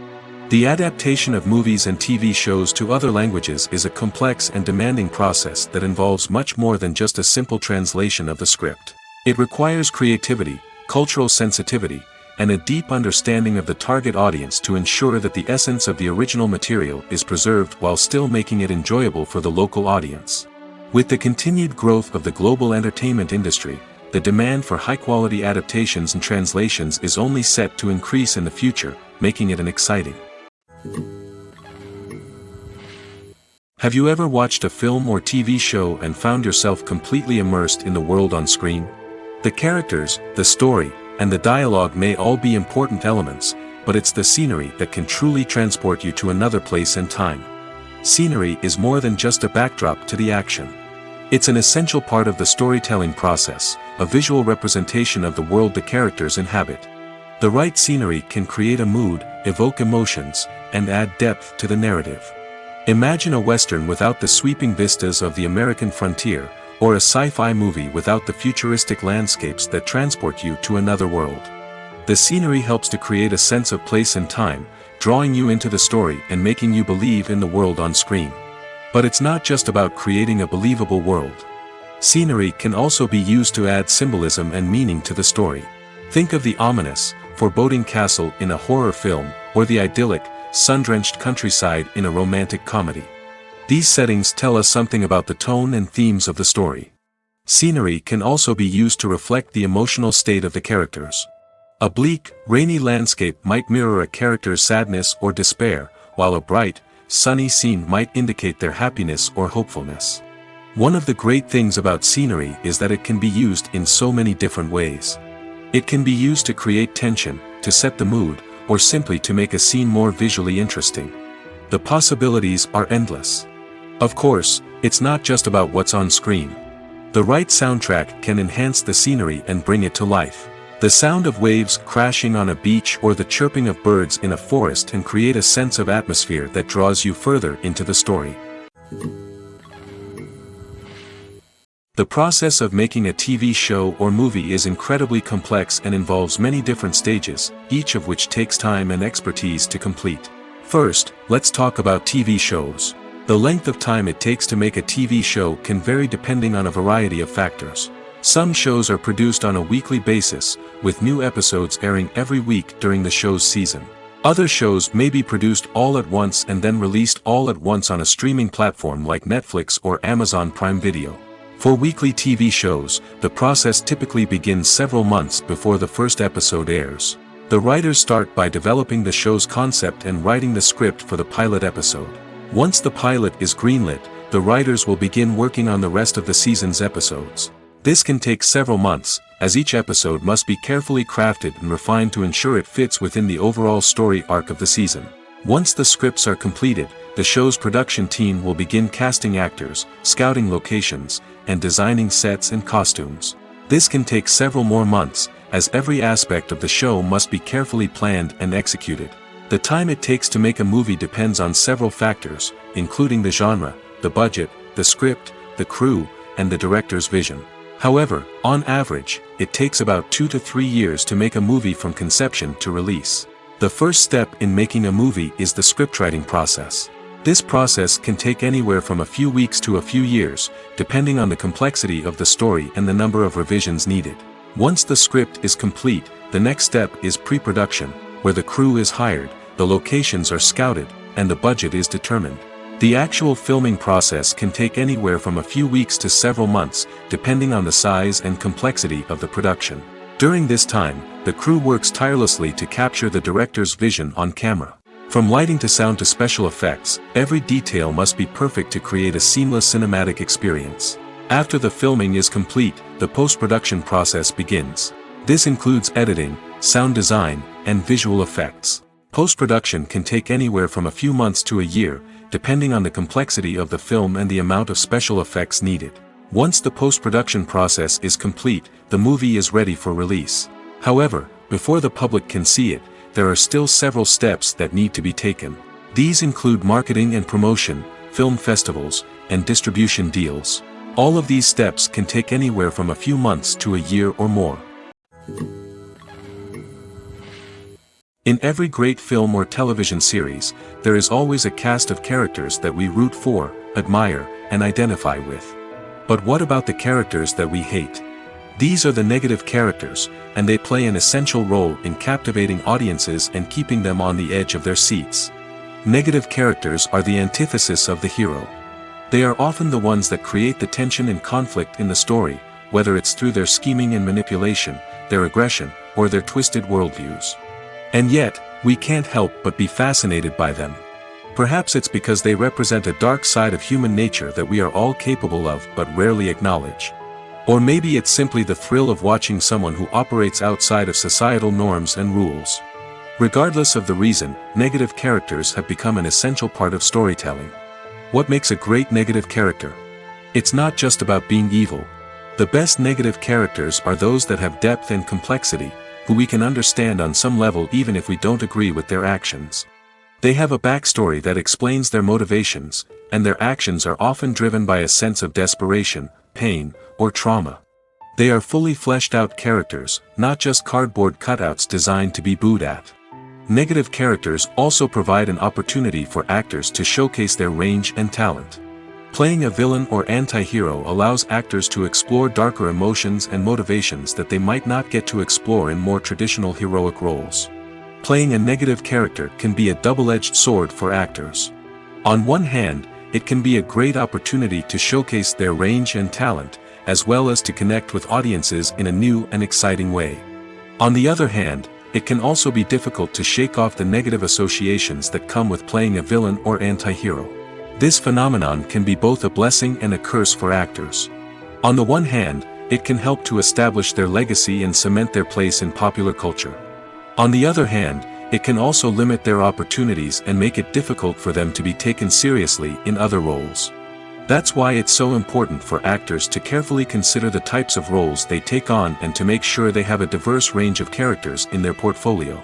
The adaptation of movies and TV shows to other languages is a complex and demanding process that involves much more than just a simple translation of the script. It requires creativity, cultural sensitivity, and a deep understanding of the target audience to ensure that the essence of the original material is preserved while still making it enjoyable for the local audience. With the continued growth of the global entertainment industry, the demand for high-quality adaptations and translations is only set to increase in the future, making it an exciting. Have you ever watched a film or TV show and found yourself completely immersed in the world on screen? The characters, the story, and the dialogue may all be important elements, but it's the scenery that can truly transport you to another place and time. Scenery is more than just a backdrop to the action. It's an essential part of the storytelling process, a visual representation of the world the characters inhabit. The right scenery can create a mood, evoke emotions, and add depth to the narrative. Imagine a Western without the sweeping vistas of the American frontier, or a sci-fi movie without the futuristic landscapes that transport you to another world. The scenery helps to create a sense of place and time, drawing you into the story and making you believe in the world on screen. But it's not just about creating a believable world. Scenery can also be used to add symbolism and meaning to the story. Think of the ominous, foreboding castle in a horror film, or the idyllic, sun-drenched countryside in a romantic comedy. These settings tell us something about the tone and themes of the story. Scenery can also be used to reflect the emotional state of the characters. A bleak, rainy landscape might mirror a character's sadness or despair, while a bright, sunny scene might indicate their happiness or hopefulness. One of the great things about scenery is that it can be used in so many different ways. It can be used to create tension, to set the mood, or simply to make a scene more visually interesting. The possibilities are endless. Of course, it's not just about what's on screen. The right soundtrack can enhance the scenery and bring it to life. The sound of waves crashing on a beach or the chirping of birds in a forest can create a sense of atmosphere that draws you further into the story. The process of making a TV show or movie is incredibly complex and involves many different stages, each of which takes time and expertise to complete. First, let's talk about TV shows. The length of time it takes to make a TV show can vary depending on a variety of factors. Some shows are produced on a weekly basis, with new episodes airing every week during the show's season. Other shows may be produced all at once and then released all at once on a streaming platform like Netflix or Amazon Prime Video. For weekly TV shows, the process typically begins several months before the first episode airs. The writers start by developing the show's concept and writing the script for the pilot episode. Once the pilot is greenlit, the writers will begin working on the rest of the season's episodes. This can take several months, as each episode must be carefully crafted and refined to ensure it fits within the overall story arc of the season. Once the scripts are completed, the show's production team will begin casting actors, scouting locations, and designing sets and costumes. This can take several more months, as every aspect of the show must be carefully planned and executed. The time it takes to make a movie depends on several factors, including the genre, the budget, the script, the crew, and the director's vision. However, on average, it takes about 2 to 3 years to make a movie from conception to release. The first step in making a movie is the scriptwriting process. This process can take anywhere from a few weeks to a few years, depending on the complexity of the story and the number of revisions needed. Once the script is complete, the next step is pre-production, where the crew is hired, the locations are scouted, and the budget is determined. The actual filming process can take anywhere from a few weeks to several months, depending on the size and complexity of the production. During this time, the crew works tirelessly to capture the director's vision on camera. From lighting to sound to special effects, every detail must be perfect to create a seamless cinematic experience. After the filming is complete, the post-production process begins. This includes editing, sound design, and visual effects. Post-production can take anywhere from a few months to a year, depending on the complexity of the film and the amount of special effects needed. Once the post-production process is complete, the movie is ready for release. However, before the public can see it, there are still several steps that need to be taken. These include marketing and promotion, film festivals, and distribution deals. All of these steps can take anywhere from a few months to a year or more. In every great film or television series, there is always a cast of characters that we root for, admire, and identify with. But what about the characters that we hate? These are the negative characters, and they play an essential role in captivating audiences and keeping them on the edge of their seats. Negative characters are the antithesis of the hero. They are often the ones that create the tension and conflict in the story, whether it's through their scheming and manipulation, their aggression, or their twisted worldviews. And yet, we can't help but be fascinated by them. Perhaps it's because they represent a dark side of human nature that we are all capable of but rarely acknowledge. Or maybe it's simply the thrill of watching someone who operates outside of societal norms and rules. Regardless of the reason, negative characters have become an essential part of storytelling. What makes a great negative character? It's not just about being evil. The best negative characters are those that have depth and complexity, who we can understand on some level even if we don't agree with their actions. They have a backstory that explains their motivations, and their actions are often driven by a sense of desperation, pain, or trauma. They are fully fleshed out characters, not just cardboard cutouts designed to be booed at. Negative characters also provide an opportunity for actors to showcase their range and talent. Playing a villain or anti-hero allows actors to explore darker emotions and motivations that they might not get to explore in more traditional heroic roles. Playing a negative character can be a double-edged sword for actors. On one hand, it can be a great opportunity to showcase their range and talent, as well as to connect with audiences in a new and exciting way. On the other hand, it can also be difficult to shake off the negative associations that come with playing a villain or anti-hero. This phenomenon can be both a blessing and a curse for actors. On the one hand, it can help to establish their legacy and cement their place in popular culture. On the other hand, it can also limit their opportunities and make it difficult for them to be taken seriously in other roles. That's why it's so important for actors to carefully consider the types of roles they take on and to make sure they have a diverse range of characters in their portfolio.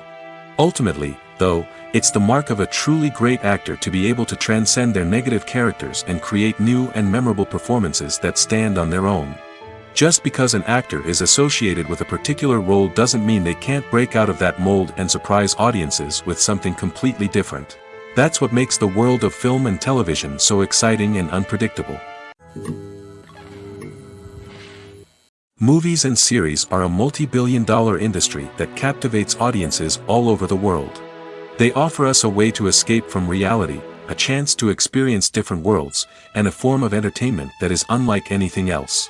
Ultimately, though, it's the mark of a truly great actor to be able to transcend their negative characters and create new and memorable performances that stand on their own. Just because an actor is associated with a particular role doesn't mean they can't break out of that mold and surprise audiences with something completely different. That's what makes the world of film and television so exciting and unpredictable. Movies and series are a multi-billion-dollar industry that captivates audiences all over the world. They offer us a way to escape from reality, a chance to experience different worlds, and a form of entertainment that is unlike anything else.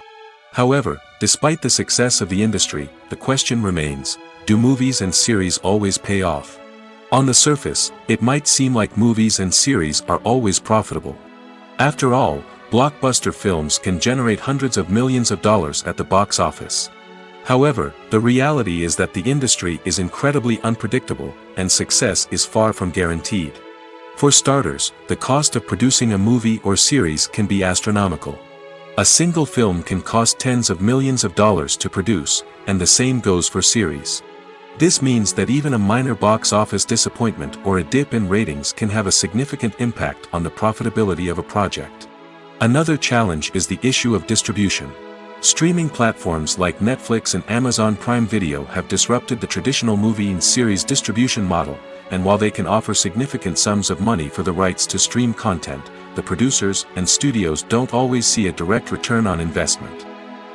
However, despite the success of the industry, the question remains, do movies and series always pay off? On the surface, it might seem like movies and series are always profitable. After all, blockbuster films can generate hundreds of millions of dollars at the box office. However, the reality is that the industry is incredibly unpredictable, and success is far from guaranteed. For starters, the cost of producing a movie or series can be astronomical. A single film can cost tens of millions of dollars to produce, and the same goes for series. This means that even a minor box office disappointment or a dip in ratings can have a significant impact on the profitability of a project. Another challenge is the issue of distribution. Streaming platforms like Netflix and Amazon Prime Video have disrupted the traditional movie and series distribution model, and while they can offer significant sums of money for the rights to stream content, the producers and studios don't always see a direct return on investment.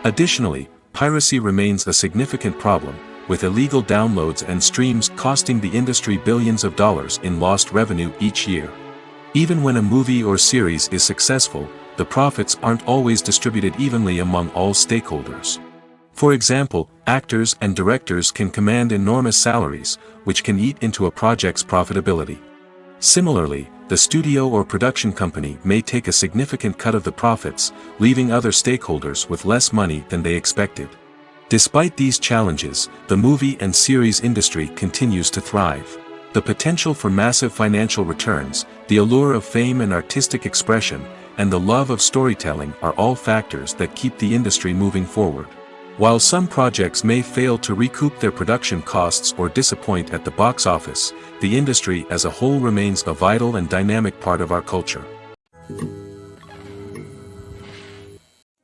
Additionally, piracy remains a significant problem, with illegal downloads and streams costing the industry billions of dollars in lost revenue each year. Even when a movie or series is successful, the profits aren't always distributed evenly among all stakeholders. For example, actors and directors can command enormous salaries, which can eat into a project's profitability. Similarly, the studio or production company may take a significant cut of the profits, leaving other stakeholders with less money than they expected. Despite these challenges, the movie and series industry continues to thrive. The potential for massive financial returns, the allure of fame and artistic expression, and the love of storytelling are all factors that keep the industry moving forward. While some projects may fail to recoup their production costs or disappoint at the box office, the industry as a whole remains a vital and dynamic part of our culture.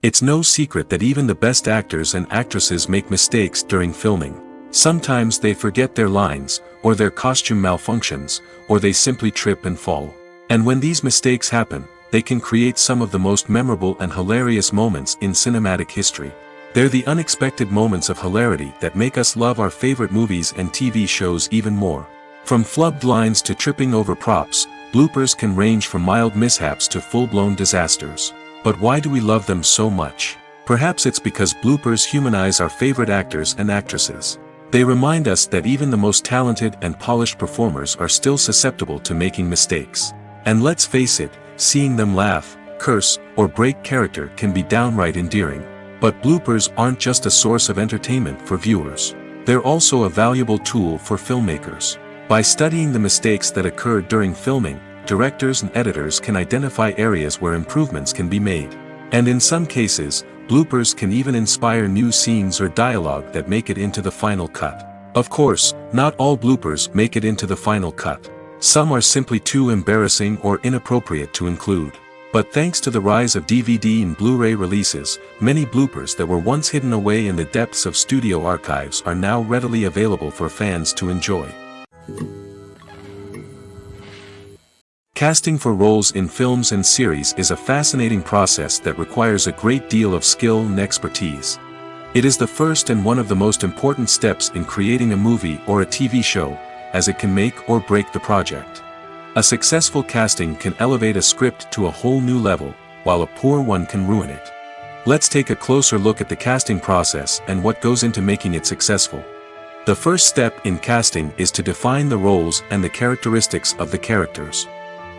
It's no secret that even the best actors and actresses make mistakes during filming. Sometimes they forget their lines, or their costume malfunctions, or they simply trip and fall. And when these mistakes happen, they can create some of the most memorable and hilarious moments in cinematic history. They're the unexpected moments of hilarity that make us love our favorite movies and TV shows even more. From flubbed lines to tripping over props, bloopers can range from mild mishaps to full-blown disasters. But why do we love them so much? Perhaps it's because bloopers humanize our favorite actors and actresses. They remind us that even the most talented and polished performers are still susceptible to making mistakes. And let's face it, seeing them laugh, curse, or break character can be downright endearing. But bloopers aren't just a source of entertainment for viewers. They're also a valuable tool for filmmakers. By studying the mistakes that occurred during filming, directors and editors can identify areas where improvements can be made. And in some cases, bloopers can even inspire new scenes or dialogue that make it into the final cut. Of course, not all bloopers make it into the final cut. Some are simply too embarrassing or inappropriate to include. But thanks to the rise of DVD and Blu-ray releases, many bloopers that were once hidden away in the depths of studio archives are now readily available for fans to enjoy. Casting for roles in films and series is a fascinating process that requires a great deal of skill and expertise. It is the first and one of the most important steps in creating a movie or a TV show, as it can make or break the project. A successful casting can elevate a script to a whole new level, while a poor one can ruin it. Let's take a closer look at the casting process and what goes into making it successful. The first step in casting is to define the roles and the characteristics of the characters.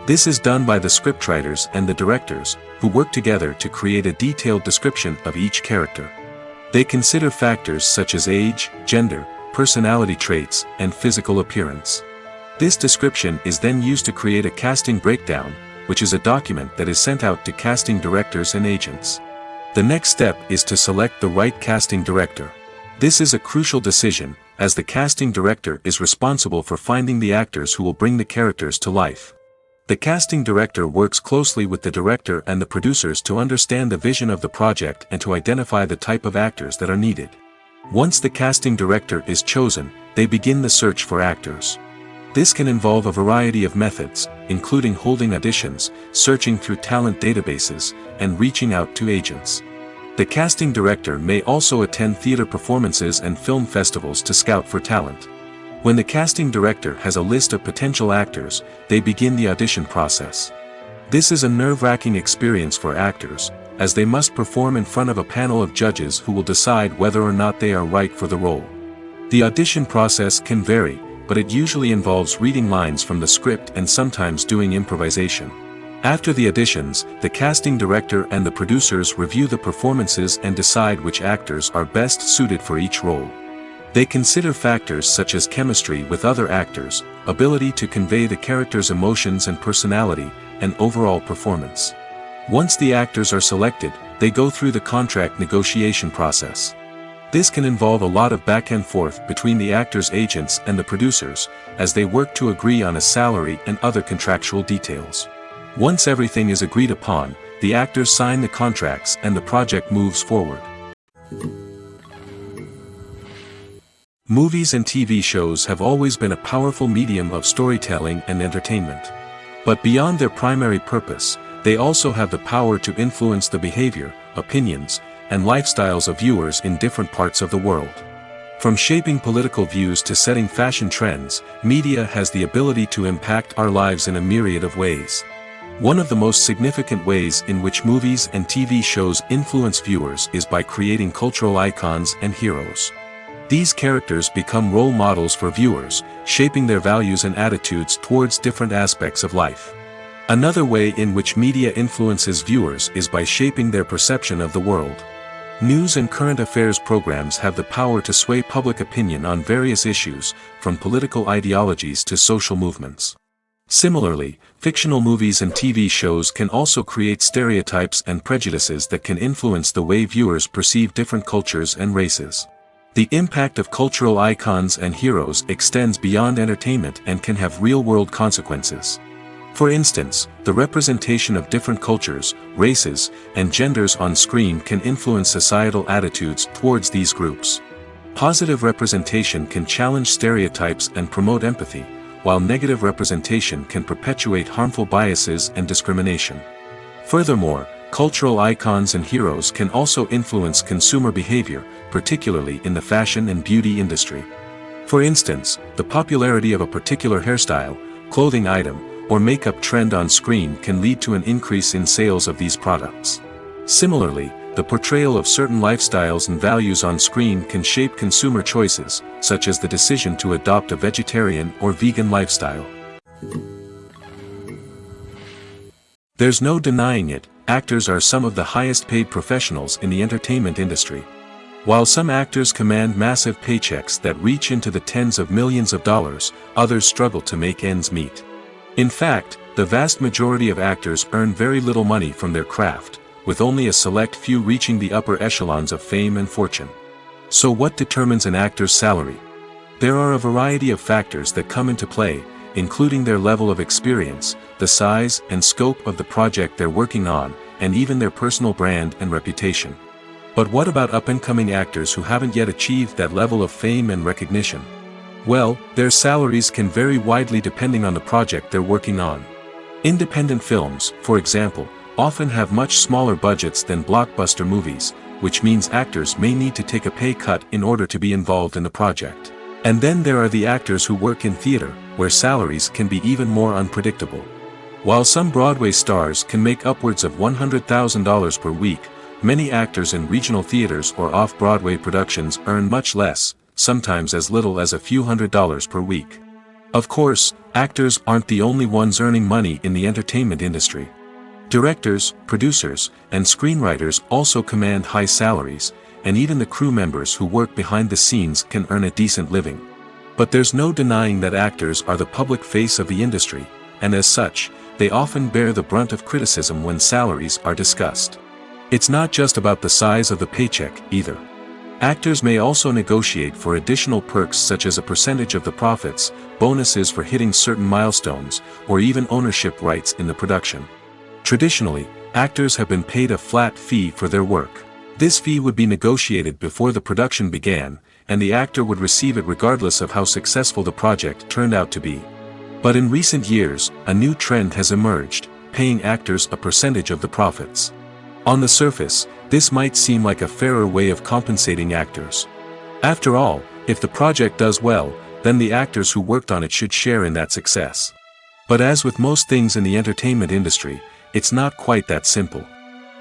This is done by the scriptwriters and the directors, who work together to create a detailed description of each character. They consider factors such as age, gender, personality traits, and physical appearance. This description is then used to create a casting breakdown, which is a document that is sent out to casting directors and agents. The next step is to select the right casting director. This is a crucial decision, as the casting director is responsible for finding the actors who will bring the characters to life. The casting director works closely with the director and the producers to understand the vision of the project and to identify the type of actors that are needed. Once the casting director is chosen, they begin the search for actors. This can involve a variety of methods, including holding auditions, searching through talent databases, and reaching out to agents. The casting director may also attend theater performances and film festivals to scout for talent. When the casting director has a list of potential actors, they begin the audition process. This is a nerve-wracking experience for actors, as they must perform in front of a panel of judges who will decide whether or not they are right for the role. The audition process can vary, but it usually involves reading lines from the script and sometimes doing improvisation. After the auditions, the casting director and the producers review the performances and decide which actors are best suited for each role. They consider factors such as chemistry with other actors, ability to convey the character's emotions and personality, and overall performance. Once the actors are selected, they go through the contract negotiation process. This can involve a lot of back and forth between the actors' agents and the producers, as they work to agree on a salary and other contractual details. Once everything is agreed upon, the actors sign the contracts and the project moves forward. Movies and TV shows have always been a powerful medium of storytelling and entertainment. But beyond their primary purpose, they also have the power to influence the behavior, opinions, and lifestyles of viewers in different parts of the world. From shaping political views to setting fashion trends, media has the ability to impact our lives in a myriad of ways. One of the most significant ways in which movies and TV shows influence viewers is by creating cultural icons and heroes. These characters become role models for viewers, shaping their values and attitudes towards different aspects of life. Another way in which media influences viewers is by shaping their perception of the world. News and current affairs programs have the power to sway public opinion on various issues, from political ideologies to social movements. Similarly, fictional movies and TV shows can also create stereotypes and prejudices that can influence the way viewers perceive different cultures and races. The impact of cultural icons and heroes extends beyond entertainment and can have real-world consequences. For instance, the representation of different cultures, races, and genders on screen can influence societal attitudes towards these groups. Positive representation can challenge stereotypes and promote empathy, while negative representation can perpetuate harmful biases and discrimination. Furthermore, cultural icons and heroes can also influence consumer behavior, particularly in the fashion and beauty industry. For instance, the popularity of a particular hairstyle, clothing item, or makeup trend on screen can lead to an increase in sales of these products. Similarly, the portrayal of certain lifestyles and values on screen can shape consumer choices, such as the decision to adopt a vegetarian or vegan lifestyle. There's no denying it, actors are some of the highest paid professionals in the entertainment industry. While some actors command massive paychecks that reach into the tens of millions of dollars, others struggle to make ends meet. In fact, the vast majority of actors earn very little money from their craft, with only a select few reaching the upper echelons of fame and fortune. So what determines an actor's salary? There are a variety of factors that come into play, including their level of experience, the size and scope of the project they're working on, and even their personal brand and reputation. But what about up-and-coming actors who haven't yet achieved that level of fame and recognition? Well, their salaries can vary widely depending on the project they're working on. Independent films, for example, often have much smaller budgets than blockbuster movies, which means actors may need to take a pay cut in order to be involved in the project. And then there are the actors who work in theater, where salaries can be even more unpredictable. While some Broadway stars can make upwards of $100,000 per week, many actors in regional theaters or off-Broadway productions earn much less, sometimes as little as a few $100s per week. Of course, actors aren't the only ones earning money in the entertainment industry. Directors, producers, and screenwriters also command high salaries, and even the crew members who work behind the scenes can earn a decent living. But there's no denying that actors are the public face of the industry, and as such, they often bear the brunt of criticism when salaries are discussed. It's not just about the size of the paycheck, either. Actors may also negotiate for additional perks such as a percentage of the profits, bonuses for hitting certain milestones, or even ownership rights in the production. Traditionally, actors have been paid a flat fee for their work. This fee would be negotiated before the production began, and the actor would receive it regardless of how successful the project turned out to be. But in recent years, a new trend has emerged, paying actors a percentage of the profits. On the surface, this might seem like a fairer way of compensating actors. After all, if the project does well, then the actors who worked on it should share in that success. But as with most things in the entertainment industry, it's not quite that simple.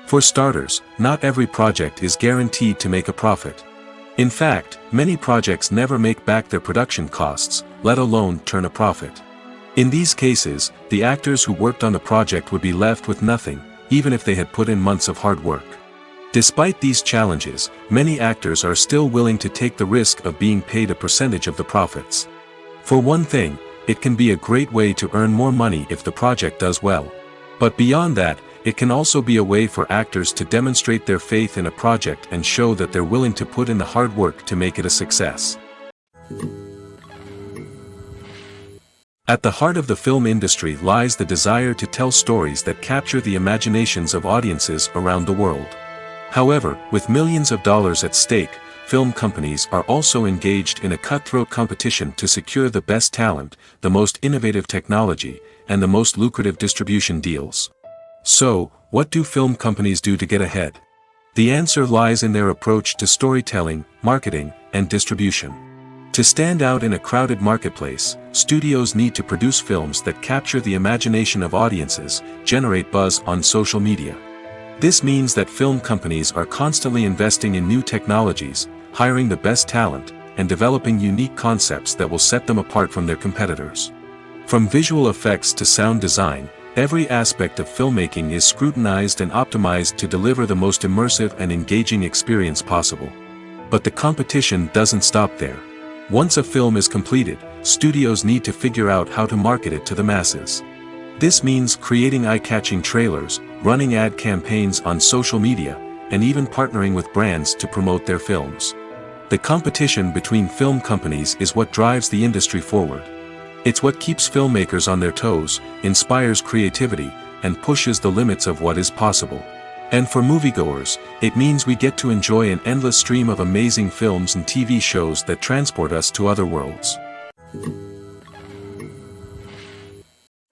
For starters, not every project is guaranteed to make a profit. In fact, many projects never make back their production costs, let alone turn a profit. In these cases, the actors who worked on the project would be left with nothing, even if they had put in months of hard work. Despite these challenges, many actors are still willing to take the risk of being paid a percentage of the profits. For one thing, it can be a great way to earn more money if the project does well. But beyond that, it can also be a way for actors to demonstrate their faith in a project and show that they're willing to put in the hard work to make it a success. At the heart of the film industry lies the desire to tell stories that capture the imaginations of audiences around the world. However, with millions of dollars at stake, film companies are also engaged in a cutthroat competition to secure the best talent, the most innovative technology, and the most lucrative distribution deals. So, what do film companies do to get ahead? The answer lies in their approach to storytelling, marketing, and distribution. To stand out in a crowded marketplace, studios need to produce films that capture the imagination of audiences, generate buzz on social media. This means that film companies are constantly investing in new technologies, hiring the best talent, and developing unique concepts that will set them apart from their competitors. From visual effects to sound design, every aspect of filmmaking is scrutinized and optimized to deliver the most immersive and engaging experience possible. But the competition doesn't stop there. Once a film is completed, studios need to figure out how to market it to the masses. This means creating eye-catching trailers, running ad campaigns on social media, and even partnering with brands to promote their films. The competition between film companies is what drives the industry forward. It's what keeps filmmakers on their toes, inspires creativity, and pushes the limits of what is possible. And for moviegoers, it means we get to enjoy an endless stream of amazing films and TV shows that transport us to other worlds.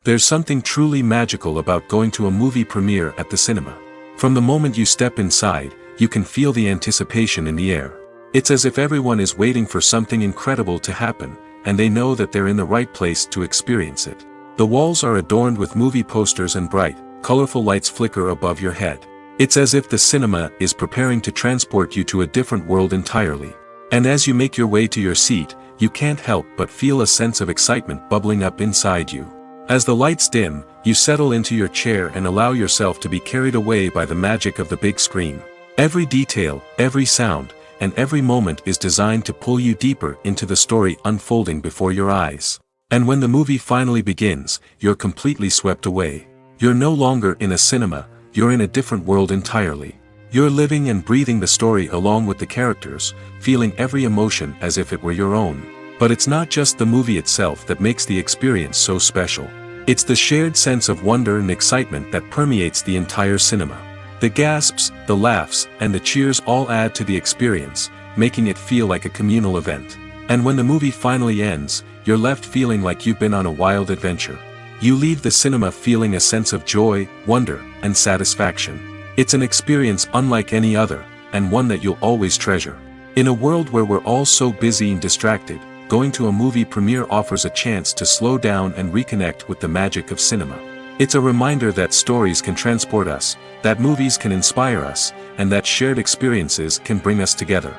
There's something truly magical about going to a movie premiere at the cinema. From the moment you step inside, you can feel the anticipation in the air. It's as if everyone is waiting for something incredible to happen, and they know that they're in the right place to experience it. The walls are adorned with movie posters and bright, colorful lights flicker above your head. It's as if the cinema is preparing to transport you to a different world entirely. And as you make your way to your seat, you can't help but feel a sense of excitement bubbling up inside you. As the lights dim, you settle into your chair and allow yourself to be carried away by the magic of the big screen. Every detail, every sound, and every moment is designed to pull you deeper into the story unfolding before your eyes. And when the movie finally begins, you're completely swept away. You're no longer in a cinema, you're in a different world entirely. You're living and breathing the story along with the characters, feeling every emotion as if it were your own. But it's not just the movie itself that makes the experience so special. It's the shared sense of wonder and excitement that permeates the entire cinema. The gasps, the laughs, and the cheers all add to the experience, making it feel like a communal event. And when the movie finally ends, you're left feeling like you've been on a wild adventure. You leave the cinema feeling a sense of joy, wonder, and satisfaction. It's an experience unlike any other, and one that you'll always treasure. In a world where we're all so busy and distracted, going to a movie premiere offers a chance to slow down and reconnect with the magic of cinema. It's a reminder that stories can transport us, that movies can inspire us, and that shared experiences can bring us together.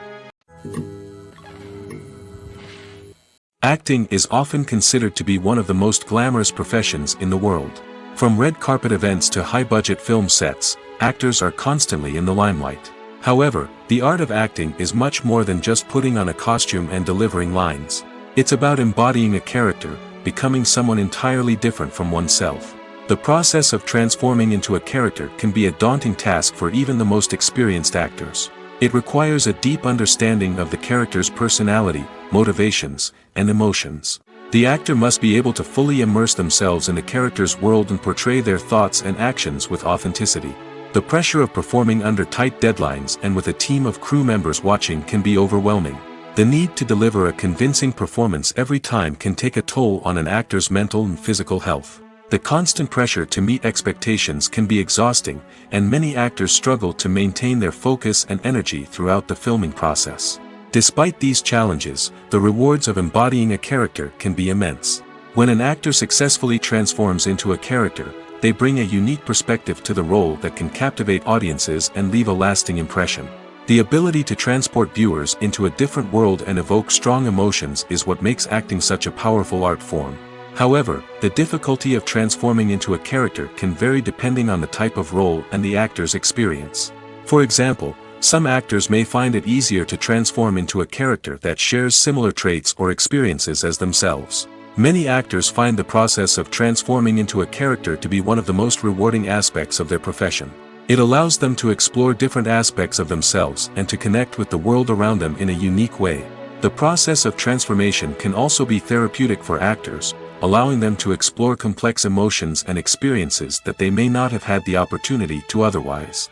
Acting is often considered to be one of the most glamorous professions in the world. From red carpet events to high-budget film sets, actors are constantly in the limelight. However, the art of acting is much more than just putting on a costume and delivering lines. It's about embodying a character, becoming someone entirely different from oneself. The process of transforming into a character can be a daunting task for even the most experienced actors. It requires a deep understanding of the character's personality, motivations, and emotions. The actor must be able to fully immerse themselves in the character's world and portray their thoughts and actions with authenticity. The pressure of performing under tight deadlines and with a team of crew members watching can be overwhelming. The need to deliver a convincing performance every time can take a toll on an actor's mental and physical health. The constant pressure to meet expectations can be exhausting, and many actors struggle to maintain their focus and energy throughout the filming process. Despite these challenges, the rewards of embodying a character can be immense. When an actor successfully transforms into a character, they bring a unique perspective to the role that can captivate audiences and leave a lasting impression. The ability to transport viewers into a different world and evoke strong emotions is what makes acting such a powerful art form. However, the difficulty of transforming into a character can vary depending on the type of role and the actor's experience. For example, some actors may find it easier to transform into a character that shares similar traits or experiences as themselves. Many actors find the process of transforming into a character to be one of the most rewarding aspects of their profession. It allows them to explore different aspects of themselves and to connect with the world around them in a unique way. The process of transformation can also be therapeutic for actors, allowing them to explore complex emotions and experiences that they may not have had the opportunity to otherwise.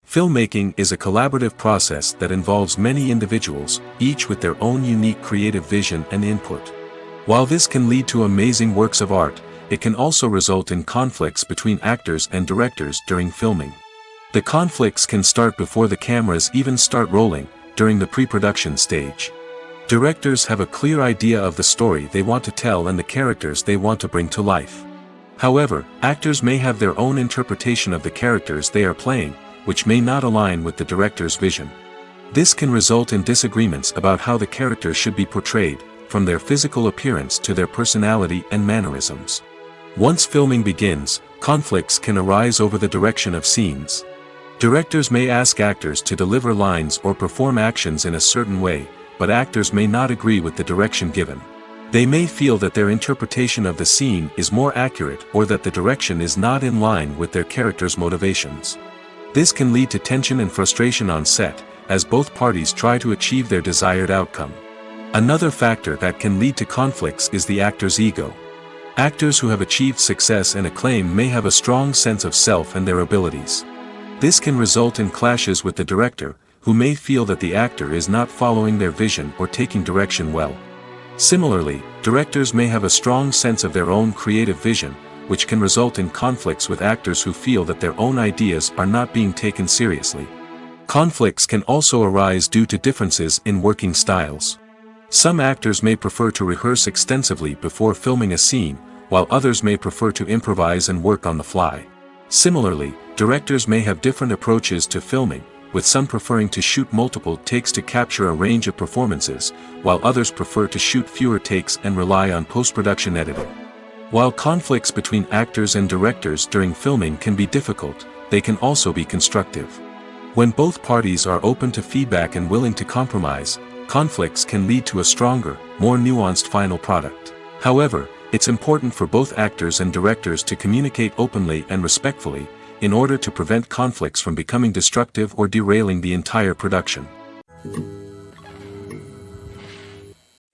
Filmmaking is a collaborative process that involves many individuals, each with their own unique creative vision and input. While this can lead to amazing works of art, it can also result in conflicts between actors and directors during filming. The conflicts can start before the cameras even start rolling, during the pre-production stage. Directors have a clear idea of the story they want to tell and the characters they want to bring to life. However, actors may have their own interpretation of the characters they are playing, which may not align with the director's vision. This can result in disagreements about how the characters should be portrayed, from their physical appearance to their personality and mannerisms. Once filming begins, conflicts can arise over the direction of scenes. Directors may ask actors to deliver lines or perform actions in a certain way, but actors may not agree with the direction given. They may feel that their interpretation of the scene is more accurate or that the direction is not in line with their character's motivations. This can lead to tension and frustration on set, as both parties try to achieve their desired outcome. Another factor that can lead to conflicts is the actor's ego. Actors who have achieved success and acclaim may have a strong sense of self and their abilities. This can result in clashes with the director, who may feel that the actor is not following their vision or taking direction well. Similarly, directors may have a strong sense of their own creative vision, which can result in conflicts with actors who feel that their own ideas are not being taken seriously. Conflicts can also arise due to differences in working styles. Some actors may prefer to rehearse extensively before filming a scene, while others may prefer to improvise and work on the fly. Similarly, directors may have different approaches to filming, with some preferring to shoot multiple takes to capture a range of performances, while others prefer to shoot fewer takes and rely on post-production editing. While conflicts between actors and directors during filming can be difficult, they can also be constructive. When both parties are open to feedback and willing to compromise, conflicts can lead to a stronger, more nuanced final product. However, it's important for both actors and directors to communicate openly and respectfully, in order to prevent conflicts from becoming destructive or derailing the entire production.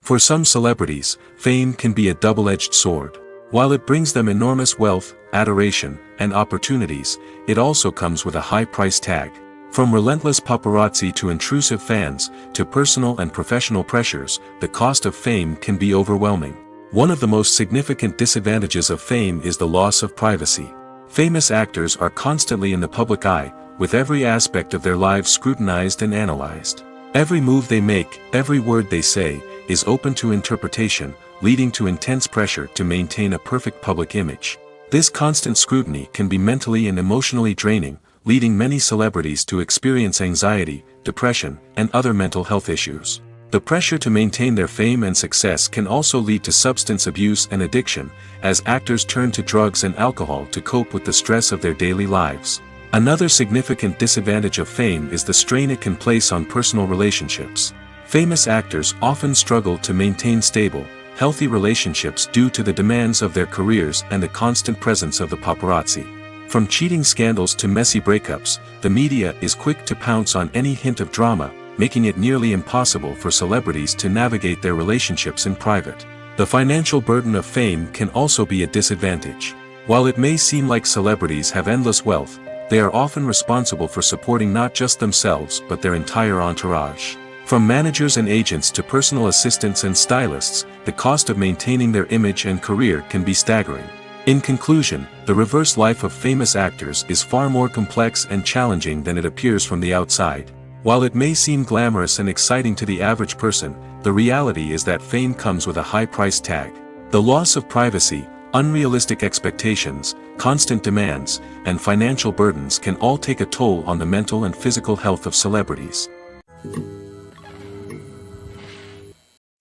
For some celebrities, fame can be a double-edged sword. While it brings them enormous wealth, adoration, and opportunities, it also comes with a high price tag. From relentless paparazzi to intrusive fans, to personal and professional pressures, the cost of fame can be overwhelming. One of the most significant disadvantages of fame is the loss of privacy. Famous actors are constantly in the public eye, with every aspect of their lives scrutinized and analyzed. Every move they make, every word they say, is open to interpretation, leading to intense pressure to maintain a perfect public image. This constant scrutiny can be mentally and emotionally draining, leading many celebrities to experience anxiety, depression, and other mental health issues. The pressure to maintain their fame and success can also lead to substance abuse and addiction, as actors turn to drugs and alcohol to cope with the stress of their daily lives. Another significant disadvantage of fame is the strain it can place on personal relationships. Famous actors often struggle to maintain stable, healthy relationships due to the demands of their careers and the constant presence of the paparazzi. From cheating scandals to messy breakups, the media is quick to pounce on any hint of drama, making it nearly impossible for celebrities to navigate their relationships in private. The financial burden of fame can also be a disadvantage. While it may seem like celebrities have endless wealth, they are often responsible for supporting not just themselves but their entire entourage. From managers and agents to personal assistants and stylists, the cost of maintaining their image and career can be staggering. In conclusion, the reverse life of famous actors is far more complex and challenging than it appears from the outside. While it may seem glamorous and exciting to the average person, the reality is that fame comes with a high price tag. The loss of privacy, unrealistic expectations, constant demands, and financial burdens can all take a toll on the mental and physical health of celebrities.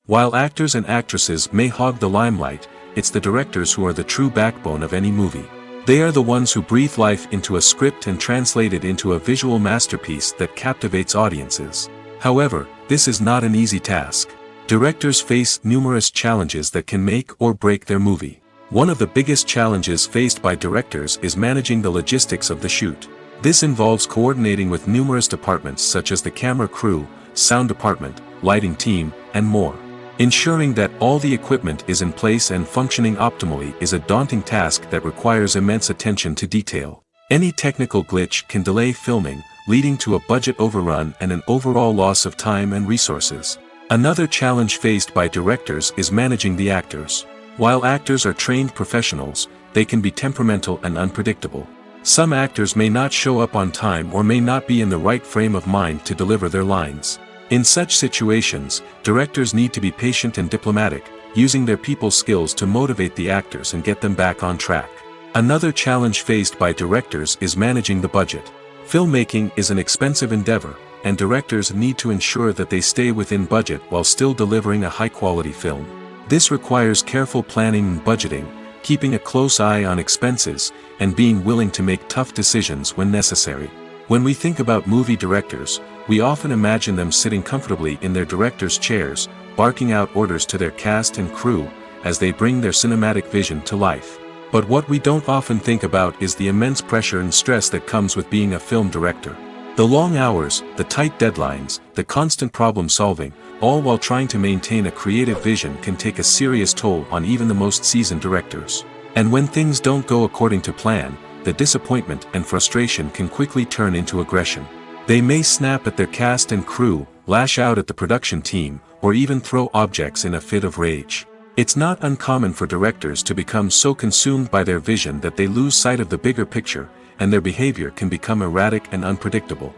While actors and actresses may hog the limelight, it's the directors who are the true backbone of any movie. They are the ones who breathe life into a script and translate it into a visual masterpiece that captivates audiences. However, this is not an easy task. Directors face numerous challenges that can make or break their movie. One of the biggest challenges faced by directors is managing the logistics of the shoot. This involves coordinating with numerous departments such as the camera crew, sound department, lighting team, and more. Ensuring that all the equipment is in place and functioning optimally is a daunting task that requires immense attention to detail. Any technical glitch can delay filming, leading to a budget overrun and an overall loss of time and resources. Another challenge faced by directors is managing the actors. While actors are trained professionals, they can be temperamental and unpredictable. Some actors may not show up on time or may not be in the right frame of mind to deliver their lines. In such situations, directors need to be patient and diplomatic, using their people skills to motivate the actors and get them back on track. Another challenge faced by directors is managing the budget. Filmmaking is an expensive endeavor, and directors need to ensure that they stay within budget while still delivering a high-quality film. This requires careful planning and budgeting, keeping a close eye on expenses, and being willing to make tough decisions when necessary. When we think about movie directors, we often imagine them sitting comfortably in their director's chairs, barking out orders to their cast and crew, as they bring their cinematic vision to life. But what we don't often think about is the immense pressure and stress that comes with being a film director. The long hours, the tight deadlines, the constant problem solving, all while trying to maintain a creative vision can take a serious toll on even the most seasoned directors. And when things don't go according to plan, the disappointment and frustration can quickly turn into aggression. They may snap at their cast and crew, lash out at the production team, or even throw objects in a fit of rage. It's not uncommon for directors to become so consumed by their vision that they lose sight of the bigger picture, and their behavior can become erratic and unpredictable.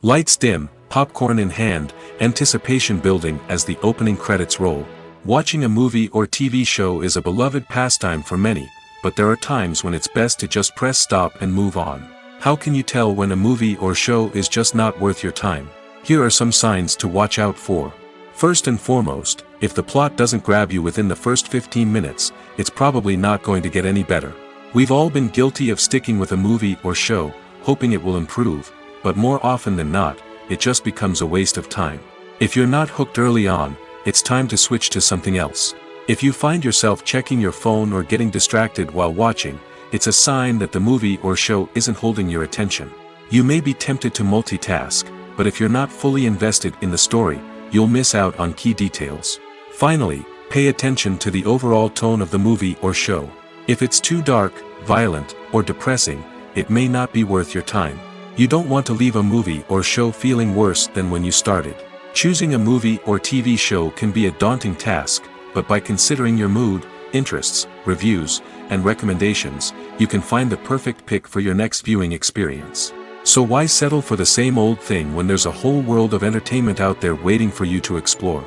Lights dim, popcorn in hand, anticipation building as the opening credits roll. Watching a movie or TV show is a beloved pastime for many, but there are times when it's best to just press stop and move on. How can you tell when a movie or show is just not worth your time? Here are some signs to watch out for. First and foremost, if the plot doesn't grab you within the first 15 minutes, it's probably not going to get any better. We've all been guilty of sticking with a movie or show, hoping it will improve, but more often than not, it just becomes a waste of time. If you're not hooked early on, it's time to switch to something else. If you find yourself checking your phone or getting distracted while watching, it's a sign that the movie or show isn't holding your attention. You may be tempted to multitask, but if you're not fully invested in the story, you'll miss out on key details. Finally, pay attention to the overall tone of the movie or show. If it's too dark, violent, or depressing, it may not be worth your time. You don't want to leave a movie or show feeling worse than when you started. Choosing a movie or TV show can be a daunting task, but by considering your mood, interests, reviews, and recommendations, you can find the perfect pick for your next viewing experience. So why settle for the same old thing when there's a whole world of entertainment out there waiting for you to explore?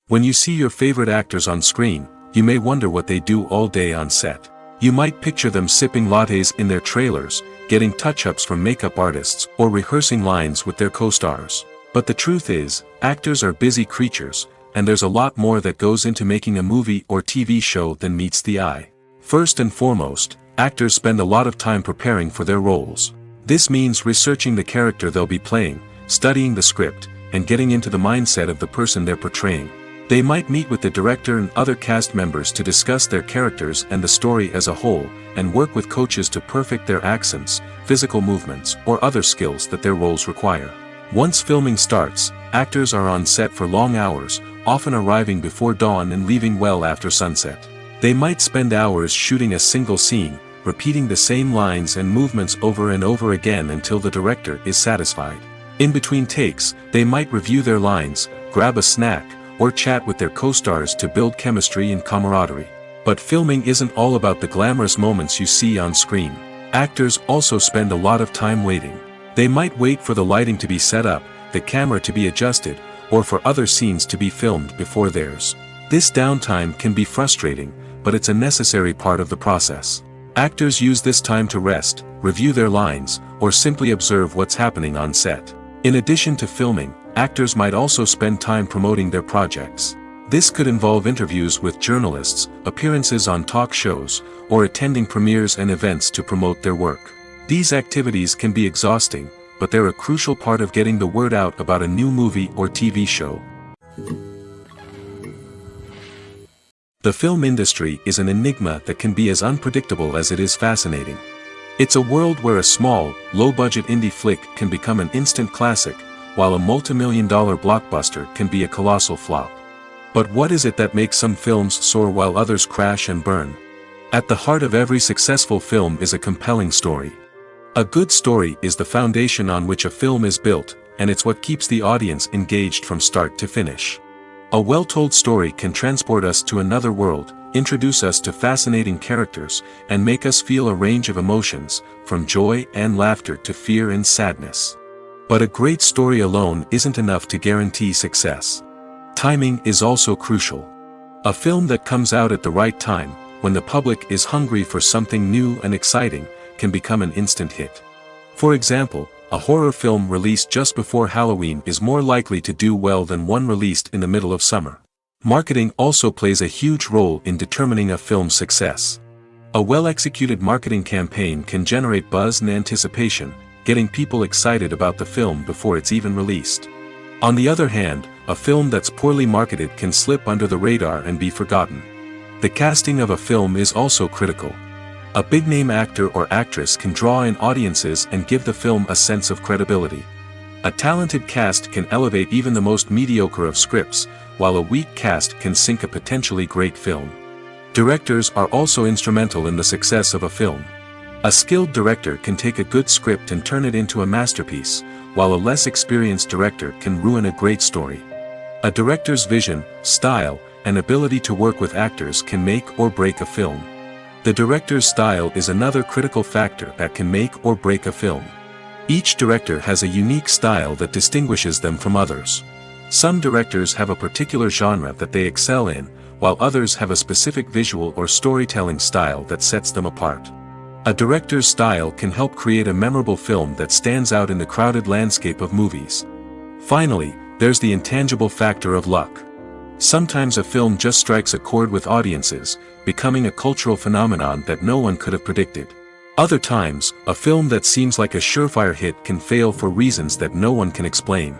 When you see your favorite actors on screen, you may wonder what they do all day on set. You might picture them sipping lattes in their trailers, getting touch-ups from makeup artists, or rehearsing lines with their co-stars. But the truth is, actors are busy creatures, and there's a lot more that goes into making a movie or TV show than meets the eye. First and foremost, actors spend a lot of time preparing for their roles. This means researching the character they'll be playing, studying the script, and getting into the mindset of the person they're portraying. They might meet with the director and other cast members to discuss their characters and the story as a whole, and work with coaches to perfect their accents, physical movements, or other skills that their roles require. Once filming starts, actors are on set for long hours, often arriving before dawn and leaving well after sunset. They might spend hours shooting a single scene, repeating the same lines and movements over and over again until the director is satisfied. In between takes, they might review their lines, grab a snack, or chat with their co-stars to build chemistry and camaraderie. But filming isn't all about the glamorous moments you see on screen. Actors also spend a lot of time waiting. They might wait for the lighting to be set up, the camera to be adjusted, or for other scenes to be filmed before theirs. This downtime can be frustrating, but it's a necessary part of the process. Actors use this time to rest, review their lines, or simply observe what's happening on set. In addition to filming, actors might also spend time promoting their projects. This could involve interviews with journalists, appearances on talk shows, or attending premieres and events to promote their work. These activities can be exhausting, but they're a crucial part of getting the word out about a new movie or TV show. The film industry is an enigma that can be as unpredictable as it is fascinating. It's a world where a small, low-budget indie flick can become an instant classic, while a multi-million-dollar blockbuster can be a colossal flop. But what is it that makes some films soar while others crash and burn? At the heart of every successful film is a compelling story. A good story is the foundation on which a film is built, and it's what keeps the audience engaged from start to finish. A well-told story can transport us to another world, introduce us to fascinating characters, and make us feel a range of emotions, from joy and laughter to fear and sadness. But a great story alone isn't enough to guarantee success. Timing is also crucial. A film that comes out at the right time, when the public is hungry for something new and exciting, can become an instant hit. For example, a horror film released just before Halloween is more likely to do well than one released in the middle of summer. Marketing also plays a huge role in determining a film's success. A well-executed marketing campaign can generate buzz and anticipation, getting people excited about the film before it's even released. On the other hand, a film that's poorly marketed can slip under the radar and be forgotten. The casting of a film is also critical. A big-name actor or actress can draw in audiences and give the film a sense of credibility. A talented cast can elevate even the most mediocre of scripts, while a weak cast can sink a potentially great film. Directors are also instrumental in the success of a film. A skilled director can take a good script and turn it into a masterpiece, while a less experienced director can ruin a great story. A director's vision, style, and ability to work with actors can make or break a film. The director's style is another critical factor that can make or break a film. Each director has a unique style that distinguishes them from others. Some directors have a particular genre that they excel in, while others have a specific visual or storytelling style that sets them apart. A director's style can help create a memorable film that stands out in the crowded landscape of movies. Finally, there's the intangible factor of luck. Sometimes a film just strikes a chord with audiences, becoming a cultural phenomenon that no one could have predicted. Other times, a film that seems like a surefire hit can fail for reasons that no one can explain.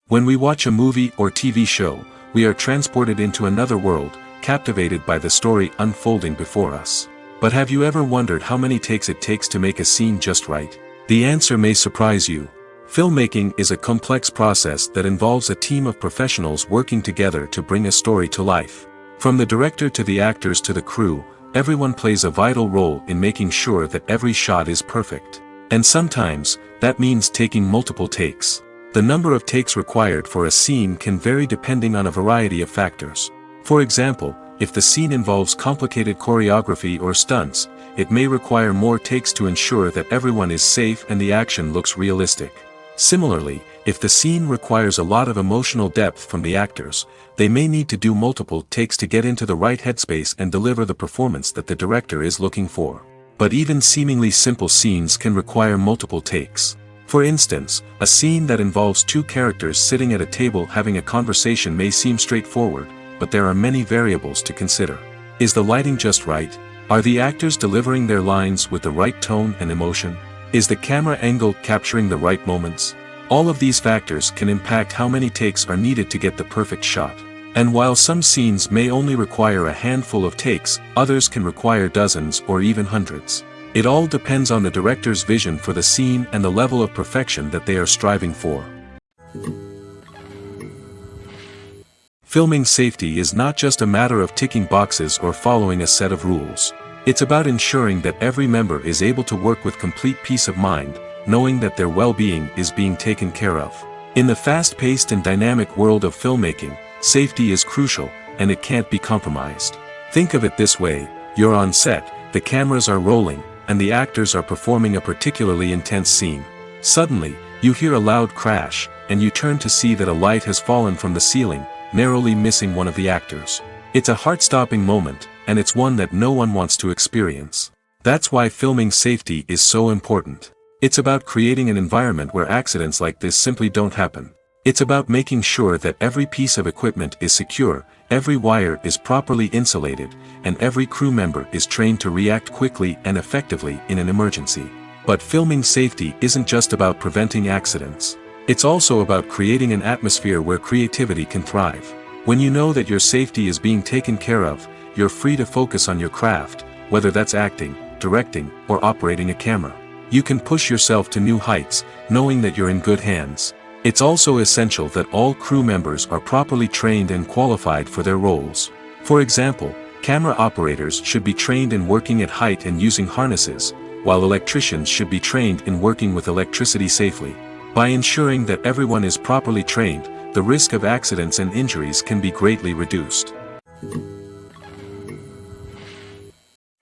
When we watch a movie or TV show, we are transported into another world, captivated by the story unfolding before us. But have you ever wondered how many takes it takes to make a scene just right? The answer may surprise you. Filmmaking is a complex process that involves a team of professionals working together to bring a story to life. From the director to the actors to the crew, everyone plays a vital role in making sure that every shot is perfect. And sometimes, that means taking multiple takes. The number of takes required for a scene can vary depending on a variety of factors. For example, if the scene involves complicated choreography or stunts, it may require more takes to ensure that everyone is safe and the action looks realistic. Similarly, if the scene requires a lot of emotional depth from the actors, they may need to do multiple takes to get into the right headspace and deliver the performance that the director is looking for. But even seemingly simple scenes can require multiple takes. For instance, a scene that involves two characters sitting at a table having a conversation may seem straightforward, but there are many variables to consider. Is the lighting just right? Are the actors delivering their lines with the right tone and emotion? Is the camera angle capturing the right moments? All of these factors can impact how many takes are needed to get the perfect shot. And while some scenes may only require a handful of takes, others can require dozens or even hundreds. It all depends on the director's vision for the scene and the level of perfection that they are striving for. Filming safety is not just a matter of ticking boxes or following a set of rules. It's about ensuring that every member is able to work with complete peace of mind, knowing that their well-being is being taken care of. In the fast-paced and dynamic world of filmmaking, safety is crucial, and it can't be compromised. Think of it this way: you're on set, the cameras are rolling, and the actors are performing a particularly intense scene. Suddenly, you hear a loud crash, and you turn to see that a light has fallen from the ceiling, narrowly missing one of the actors. It's a heart-stopping moment, and it's one that no one wants to experience. That's why filming safety is so important. It's about creating an environment where accidents like this simply don't happen. It's about making sure that every piece of equipment is secure, every wire is properly insulated, and every crew member is trained to react quickly and effectively in an emergency. But filming safety isn't just about preventing accidents. It's also about creating an atmosphere where creativity can thrive. When you know that your safety is being taken care of, you're free to focus on your craft, whether that's acting, directing, or operating a camera. You can push yourself to new heights, knowing that you're in good hands. It's also essential that all crew members are properly trained and qualified for their roles. For example, camera operators should be trained in working at height and using harnesses, while electricians should be trained in working with electricity safely. By ensuring that everyone is properly trained, the risk of accidents and injuries can be greatly reduced.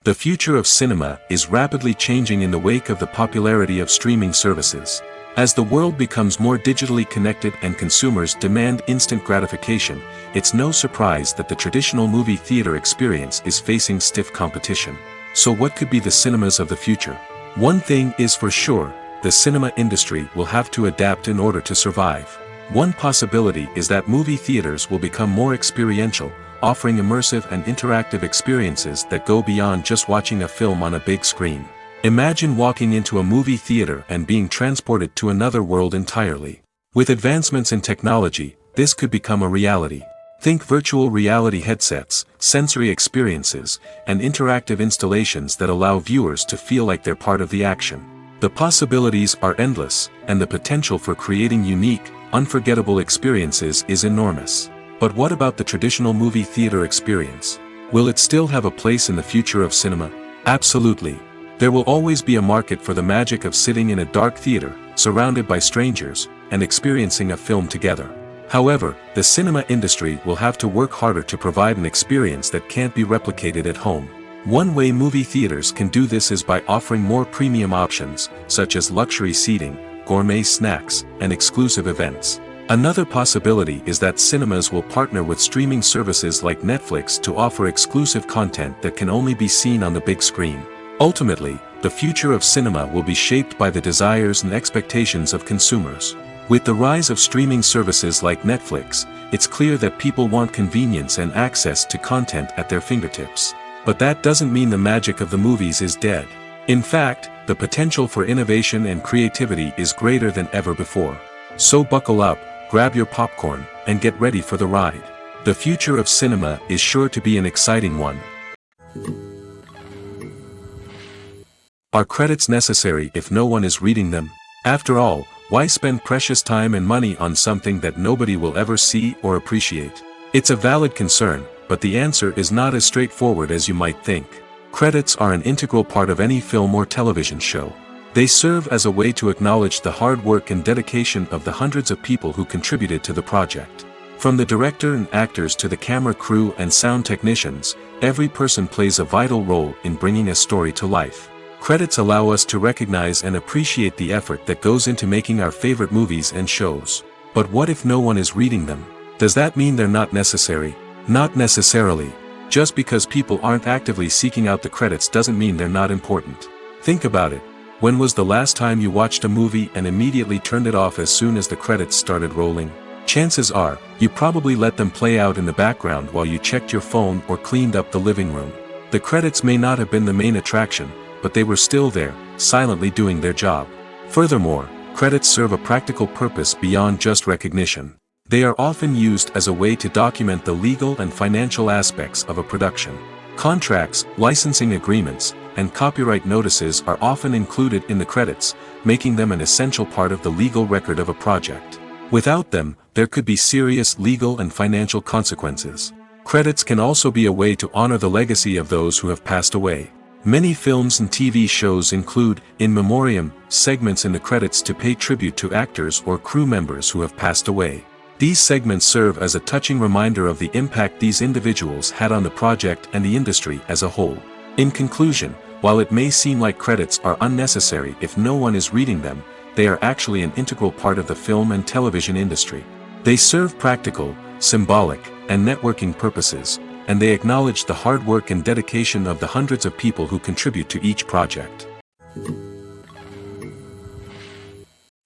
The future of cinema is rapidly changing in the wake of the popularity of streaming services. As the world becomes more digitally connected and consumers demand instant gratification, it's no surprise that the traditional movie theater experience is facing stiff competition. So what could be the cinemas of the future? One thing is for sure: the cinema industry will have to adapt in order to survive. One possibility is that movie theaters will become more experiential, offering immersive and interactive experiences that go beyond just watching a film on a big screen. Imagine walking into a movie theater and being transported to another world entirely. With advancements in technology, this could become a reality. Think virtual reality headsets, sensory experiences, and interactive installations that allow viewers to feel like they're part of the action. The possibilities are endless, and the potential for creating unique, unforgettable experiences is enormous. But what about the traditional movie theater experience? Will it still have a place in the future of cinema? Absolutely. There will always be a market for the magic of sitting in a dark theater, surrounded by strangers, and experiencing a film together. However, the cinema industry will have to work harder to provide an experience that can't be replicated at home. One way movie theaters can do this is by offering more premium options, such as luxury seating, gourmet snacks, and exclusive events. Another possibility is that cinemas will partner with streaming services like Netflix to offer exclusive content that can only be seen on the big screen. Ultimately, the future of cinema will be shaped by the desires and expectations of consumers. With the rise of streaming services like Netflix, it's clear that people want convenience and access to content at their fingertips. But that doesn't mean the magic of the movies is dead. In fact, the potential for innovation and creativity is greater than ever before. So buckle up, grab your popcorn, and get ready for the ride. The future of cinema is sure to be an exciting one. Are credits necessary if no one is reading them? After all, why spend precious time and money on something that nobody will ever see or appreciate? It's a valid concern, but the answer is not as straightforward as you might think. Credits are an integral part of any film or television show. They serve as a way to acknowledge the hard work and dedication of the hundreds of people who contributed to the project. From the director and actors to the camera crew and sound technicians, every person plays a vital role in bringing a story to life. Credits allow us to recognize and appreciate the effort that goes into making our favorite movies and shows. But what if no one is reading them? Does that mean they're not necessary? Not necessarily. Just because people aren't actively seeking out the credits doesn't mean they're not important. Think about it. When was the last time you watched a movie and immediately turned it off as soon as the credits started rolling? Chances are, you probably let them play out in the background while you checked your phone or cleaned up the living room. The credits may not have been the main attraction, but they were still there, silently doing their job. Furthermore, credits serve a practical purpose beyond just recognition. They are often used as a way to document the legal and financial aspects of a production. Contracts, licensing agreements, and copyright notices are often included in the credits, making them an essential part of the legal record of a project. Without them, there could be serious legal and financial consequences. Credits can also be a way to honor the legacy of those who have passed away. Many films and TV shows include, in memoriam, segments in the credits to pay tribute to actors or crew members who have passed away. These segments serve as a touching reminder of the impact these individuals had on the project and the industry as a whole. In conclusion, while it may seem like credits are unnecessary if no one is reading them, they are actually an integral part of the film and television industry. They serve practical, symbolic, and networking purposes, and they acknowledge the hard work and dedication of the hundreds of people who contribute to each project.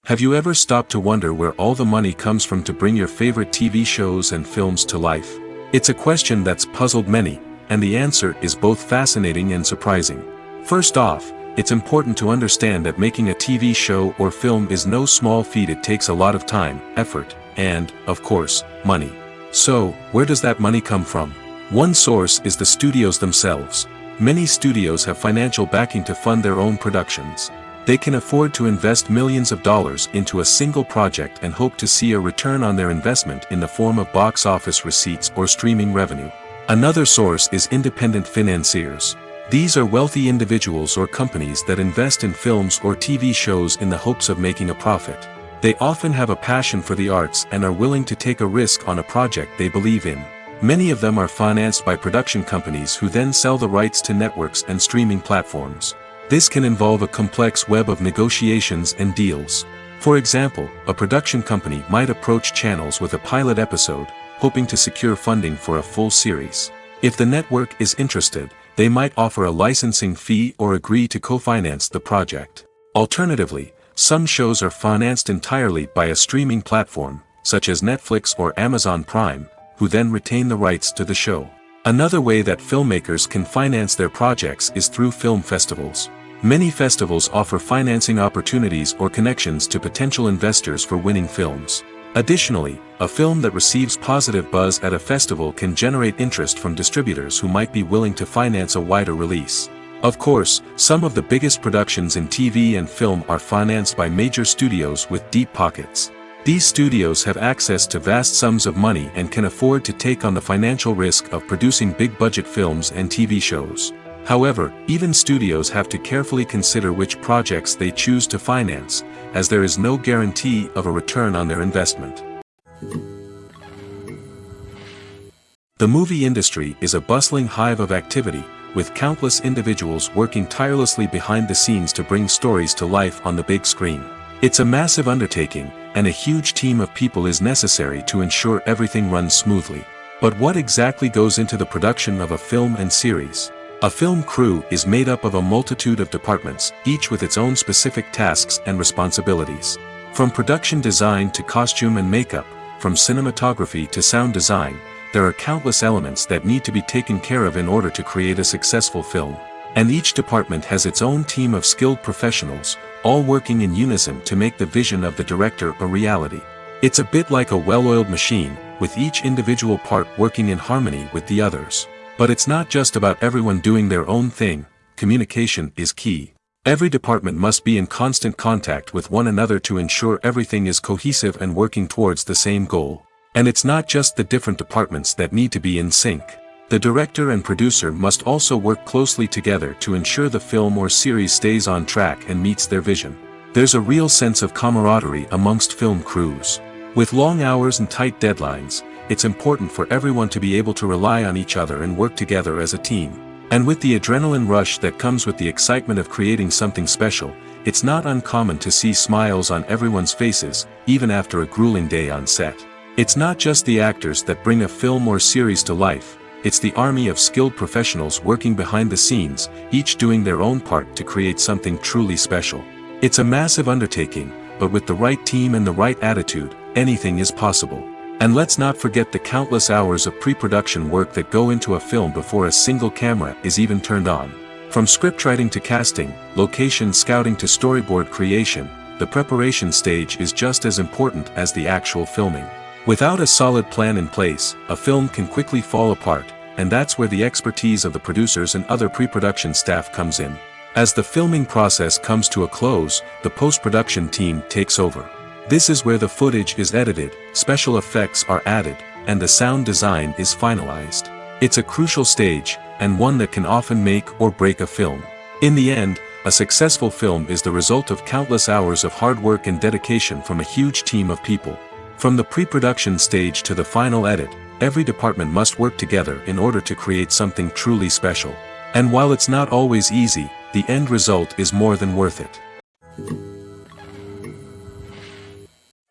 Have you ever stopped to wonder where all the money comes from to bring your favorite TV shows and films to life? It's a question that's puzzled many, and the answer is both fascinating and surprising. First off, it's important to understand that making a TV show or film is no small feat. It takes a lot of time, effort, and, of course, money. So, where does that money come from? One source is the studios themselves. Many studios have financial backing to fund their own productions. They can afford to invest millions of dollars into a single project and hope to see a return on their investment in the form of box office receipts or streaming revenue. Another source is independent financiers. These are wealthy individuals or companies that invest in films or TV shows in the hopes of making a profit. They often have a passion for the arts and are willing to take a risk on a project they believe in. Many of them are financed by production companies who then sell the rights to networks and streaming platforms. This can involve a complex web of negotiations and deals. For example, a production company might approach channels with a pilot episode, hoping to secure funding for a full series. If the network is interested, they might offer a licensing fee or agree to co-finance the project. Alternatively, some shows are financed entirely by a streaming platform, such as Netflix or Amazon Prime, who then retain the rights to the show. Another way that filmmakers can finance their projects is through film festivals. Many festivals offer financing opportunities or connections to potential investors for winning films. Additionally, a film that receives positive buzz at a festival can generate interest from distributors who might be willing to finance a wider release. Of course, some of the biggest productions in TV and film are financed by major studios with deep pockets. These studios have access to vast sums of money and can afford to take on the financial risk of producing big-budget films and TV shows. However, even studios have to carefully consider which projects they choose to finance, as there is no guarantee of a return on their investment. The movie industry is a bustling hive of activity, with countless individuals working tirelessly behind the scenes to bring stories to life on the big screen. It's a massive undertaking, and a huge team of people is necessary to ensure everything runs smoothly. But what exactly goes into the production of a film and series? A film crew is made up of a multitude of departments, each with its own specific tasks and responsibilities. From production design to costume and makeup, from cinematography to sound design, there are countless elements that need to be taken care of in order to create a successful film. And each department has its own team of skilled professionals, all working in unison to make the vision of the director a reality. It's a bit like a well-oiled machine, with each individual part working in harmony with the others. But it's not just about everyone doing their own thing. Communication is key. Every department must be in constant contact with one another to ensure everything is cohesive and working towards the same goal. And it's not just the different departments that need to be in sync. The director and producer must also work closely together to ensure the film or series stays on track and meets their vision. There's a real sense of camaraderie amongst film crews. With long hours and tight deadlines, it's important for everyone to be able to rely on each other and work together as a team. And with the adrenaline rush that comes with the excitement of creating something special, it's not uncommon to see smiles on everyone's faces, even after a grueling day on set. It's not just the actors that bring a film or series to life, it's the army of skilled professionals working behind the scenes, each doing their own part to create something truly special. It's a massive undertaking, but with the right team and the right attitude, anything is possible. And let's not forget the countless hours of pre-production work that go into a film before a single camera is even turned on. From scriptwriting to casting, location scouting to storyboard creation, the preparation stage is just as important as the actual filming. Without a solid plan in place, a film can quickly fall apart, and that's where the expertise of the producers and other pre-production staff comes in. As the filming process comes to a close, the post-production team takes over. This is where the footage is edited, special effects are added, and the sound design is finalized. It's a crucial stage, and one that can often make or break a film. In the end, a successful film is the result of countless hours of hard work and dedication from a huge team of people. From the pre-production stage to the final edit, every department must work together in order to create something truly special. And while it's not always easy, the end result is more than worth it.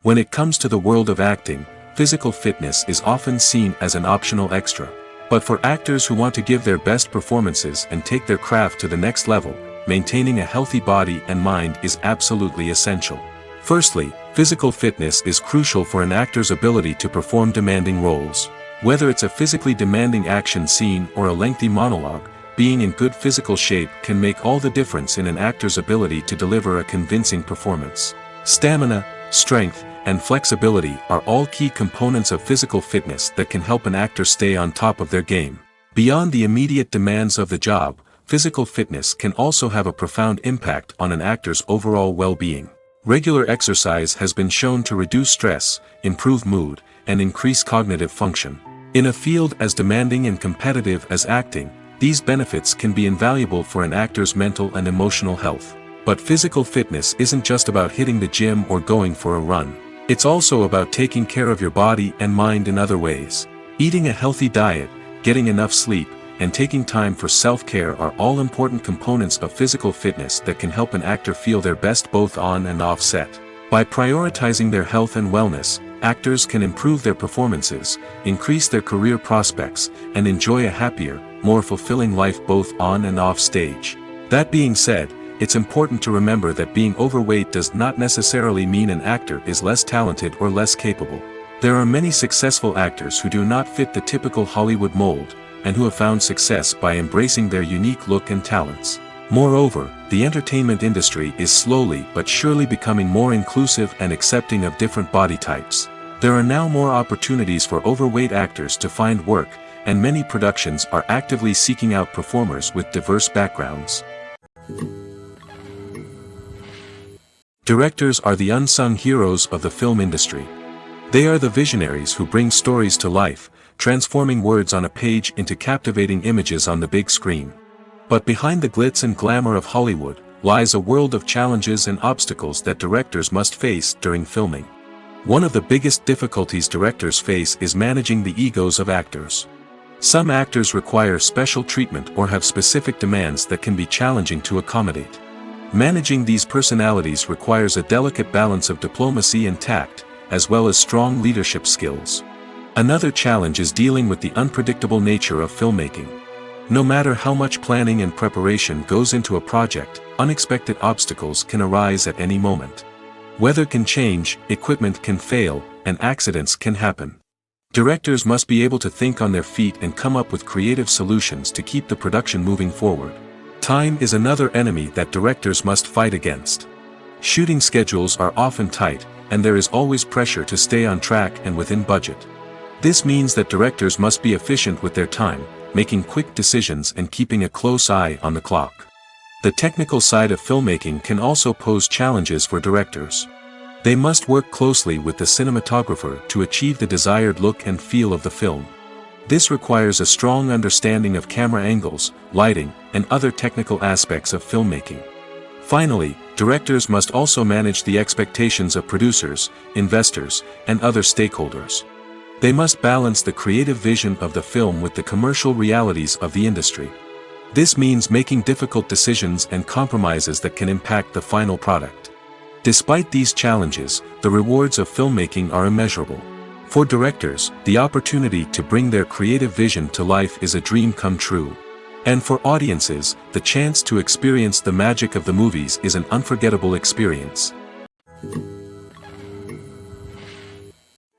When it comes to the world of acting, physical fitness is often seen as an optional extra. But for actors who want to give their best performances and take their craft to the next level, maintaining a healthy body and mind is absolutely essential. Firstly, physical fitness is crucial for an actor's ability to perform demanding roles. Whether it's a physically demanding action scene or a lengthy monologue, being in good physical shape can make all the difference in an actor's ability to deliver a convincing performance. Stamina, strength, and flexibility are all key components of physical fitness that can help an actor stay on top of their game. Beyond the immediate demands of the job, physical fitness can also have a profound impact on an actor's overall well-being. Regular exercise has been shown to reduce stress, improve mood, and increase cognitive function. In a field as demanding and competitive as acting, these benefits can be invaluable for an actor's mental and emotional health. But physical fitness isn't just about hitting the gym or going for a run. It's also about taking care of your body and mind in other ways. Eating a healthy diet, getting enough sleep, and taking time for self-care are all important components of physical fitness that can help an actor feel their best both on and off set. By prioritizing their health and wellness, actors can improve their performances, increase their career prospects, and enjoy a happier, more fulfilling life both on and off stage. That being said, it's important to remember that being overweight does not necessarily mean an actor is less talented or less capable. There are many successful actors who do not fit the typical Hollywood mold, and who have found success by embracing their unique look and talents. Moreover, the entertainment industry is slowly but surely becoming more inclusive and accepting of different body types. There are now more opportunities for overweight actors to find work, and many productions are actively seeking out performers with diverse backgrounds. Directors are the unsung heroes of the film industry. They are the visionaries who bring stories to life, transforming words on a page into captivating images on the big screen. But behind the glitz and glamour of Hollywood, lies a world of challenges and obstacles that directors must face during filming. One of the biggest difficulties directors face is managing the egos of actors. Some actors require special treatment or have specific demands that can be challenging to accommodate. Managing these personalities requires a delicate balance of diplomacy and tact, as well as strong leadership skills. Another challenge is dealing with the unpredictable nature of filmmaking. No matter how much planning and preparation goes into a project, unexpected obstacles can arise at any moment. Weather can change, equipment can fail, and accidents can happen. Directors must be able to think on their feet and come up with creative solutions to keep the production moving forward. Time is another enemy that directors must fight against. Shooting schedules are often tight, and there is always pressure to stay on track and within budget. This means that directors must be efficient with their time, making quick decisions and keeping a close eye on the clock. The technical side of filmmaking can also pose challenges for directors. They must work closely with the cinematographer to achieve the desired look and feel of the film. This requires a strong understanding of camera angles, lighting, and other technical aspects of filmmaking. Finally, directors must also manage the expectations of producers, investors, and other stakeholders. They must balance the creative vision of the film with the commercial realities of the industry. This means making difficult decisions and compromises that can impact the final product. Despite these challenges, the rewards of filmmaking are immeasurable. For directors, the opportunity to bring their creative vision to life is a dream come true. And for audiences, the chance to experience the magic of the movies is an unforgettable experience.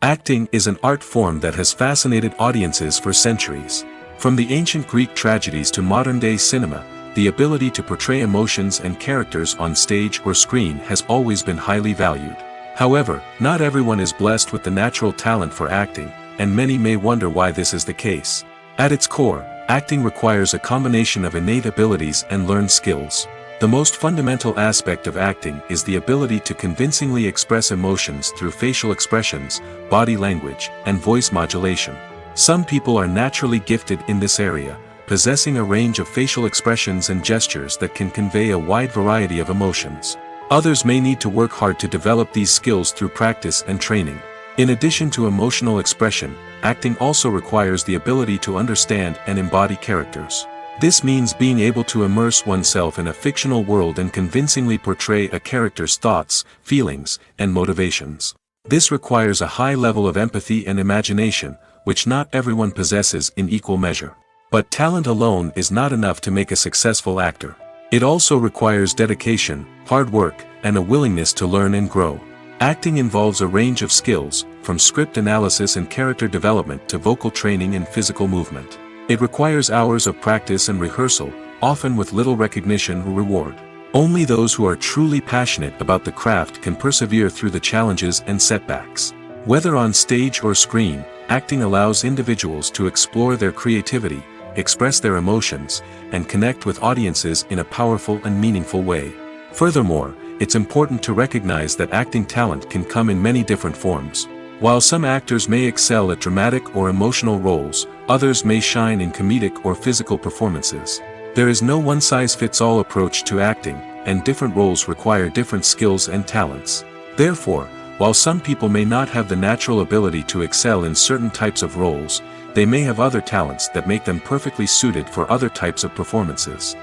Acting is an art form that has fascinated audiences for centuries. From the ancient Greek tragedies to modern-day cinema, the ability to portray emotions and characters on stage or screen has always been highly valued. However, not everyone is blessed with the natural talent for acting, and many may wonder why this is the case. At its core, acting requires a combination of innate abilities and learned skills. The most fundamental aspect of acting is the ability to convincingly express emotions through facial expressions, body language, and voice modulation. Some people are naturally gifted in this area, possessing a range of facial expressions and gestures that can convey a wide variety of emotions. Others may need to work hard to develop these skills through practice and training. In addition to emotional expression, acting also requires the ability to understand and embody characters. This means being able to immerse oneself in a fictional world and convincingly portray a character's thoughts, feelings, and motivations. This requires a high level of empathy and imagination, which not everyone possesses in equal measure. But talent alone is not enough to make a successful actor. It also requires dedication, hard work, and a willingness to learn and grow. Acting involves a range of skills, from script analysis and character development to vocal training and physical movement. It requires hours of practice and rehearsal, often with little recognition or reward. Only those who are truly passionate about the craft can persevere through the challenges and setbacks. Whether on stage or screen, acting allows individuals to explore their creativity, express their emotions, and connect with audiences in a powerful and meaningful way. Furthermore, it's important to recognize that acting talent can come in many different forms. While some actors may excel at dramatic or emotional roles, others may shine in comedic or physical performances. There is no one-size-fits-all approach to acting, and different roles require different skills and talents. Therefore, while some people may not have the natural ability to excel in certain types of roles, they may have other talents that make them perfectly suited for other types of performances.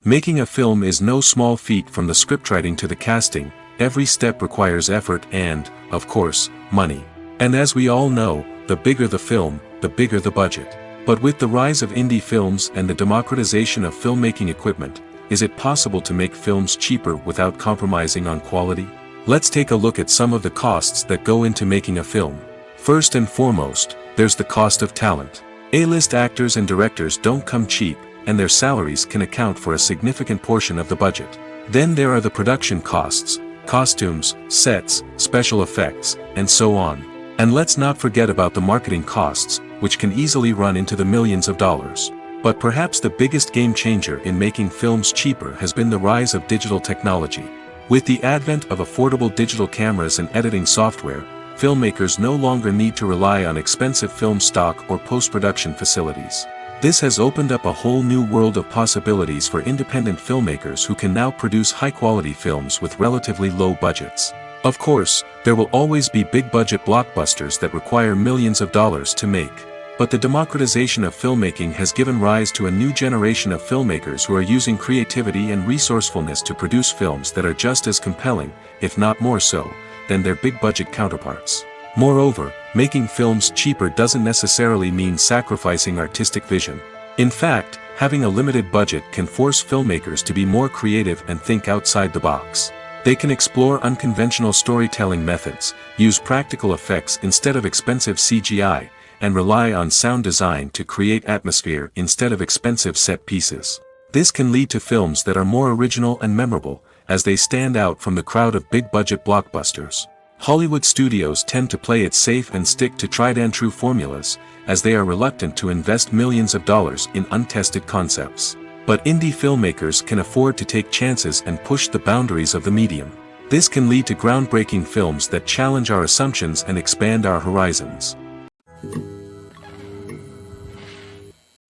Making a film is no small feat. From the scriptwriting to the casting. Every step requires effort and, of course, money. And as we all know, the bigger the film, the bigger the budget. But with the rise of indie films and the democratization of filmmaking equipment, is it possible to make films cheaper without compromising on quality? Let's take a look at some of the costs that go into making a film. First and foremost, there's the cost of talent. A-list actors and directors don't come cheap, and their salaries can account for a significant portion of the budget. Then there are the production costs. Costumes, sets, special effects, and so on. And let's not forget about the marketing costs, which can easily run into the millions of dollars. But perhaps the biggest game changer in making films cheaper has been the rise of digital technology. With the advent of affordable digital cameras and editing software, filmmakers no longer need to rely on expensive film stock or post-production facilities. This has opened up a whole new world of possibilities for independent filmmakers who can now produce high-quality films with relatively low budgets. Of course, there will always be big-budget blockbusters that require millions of dollars to make. But the democratization of filmmaking has given rise to a new generation of filmmakers who are using creativity and resourcefulness to produce films that are just as compelling, if not more so, than their big-budget counterparts. Moreover, making films cheaper doesn't necessarily mean sacrificing artistic vision. In fact, having a limited budget can force filmmakers to be more creative and think outside the box. They can explore unconventional storytelling methods, use practical effects instead of expensive CGI, and rely on sound design to create atmosphere instead of expensive set pieces. This can lead to films that are more original and memorable, as they stand out from the crowd of big-budget blockbusters. Hollywood studios tend to play it safe and stick to tried-and-true formulas, as they are reluctant to invest millions of dollars in untested concepts. But indie filmmakers can afford to take chances and push the boundaries of the medium. This can lead to groundbreaking films that challenge our assumptions and expand our horizons.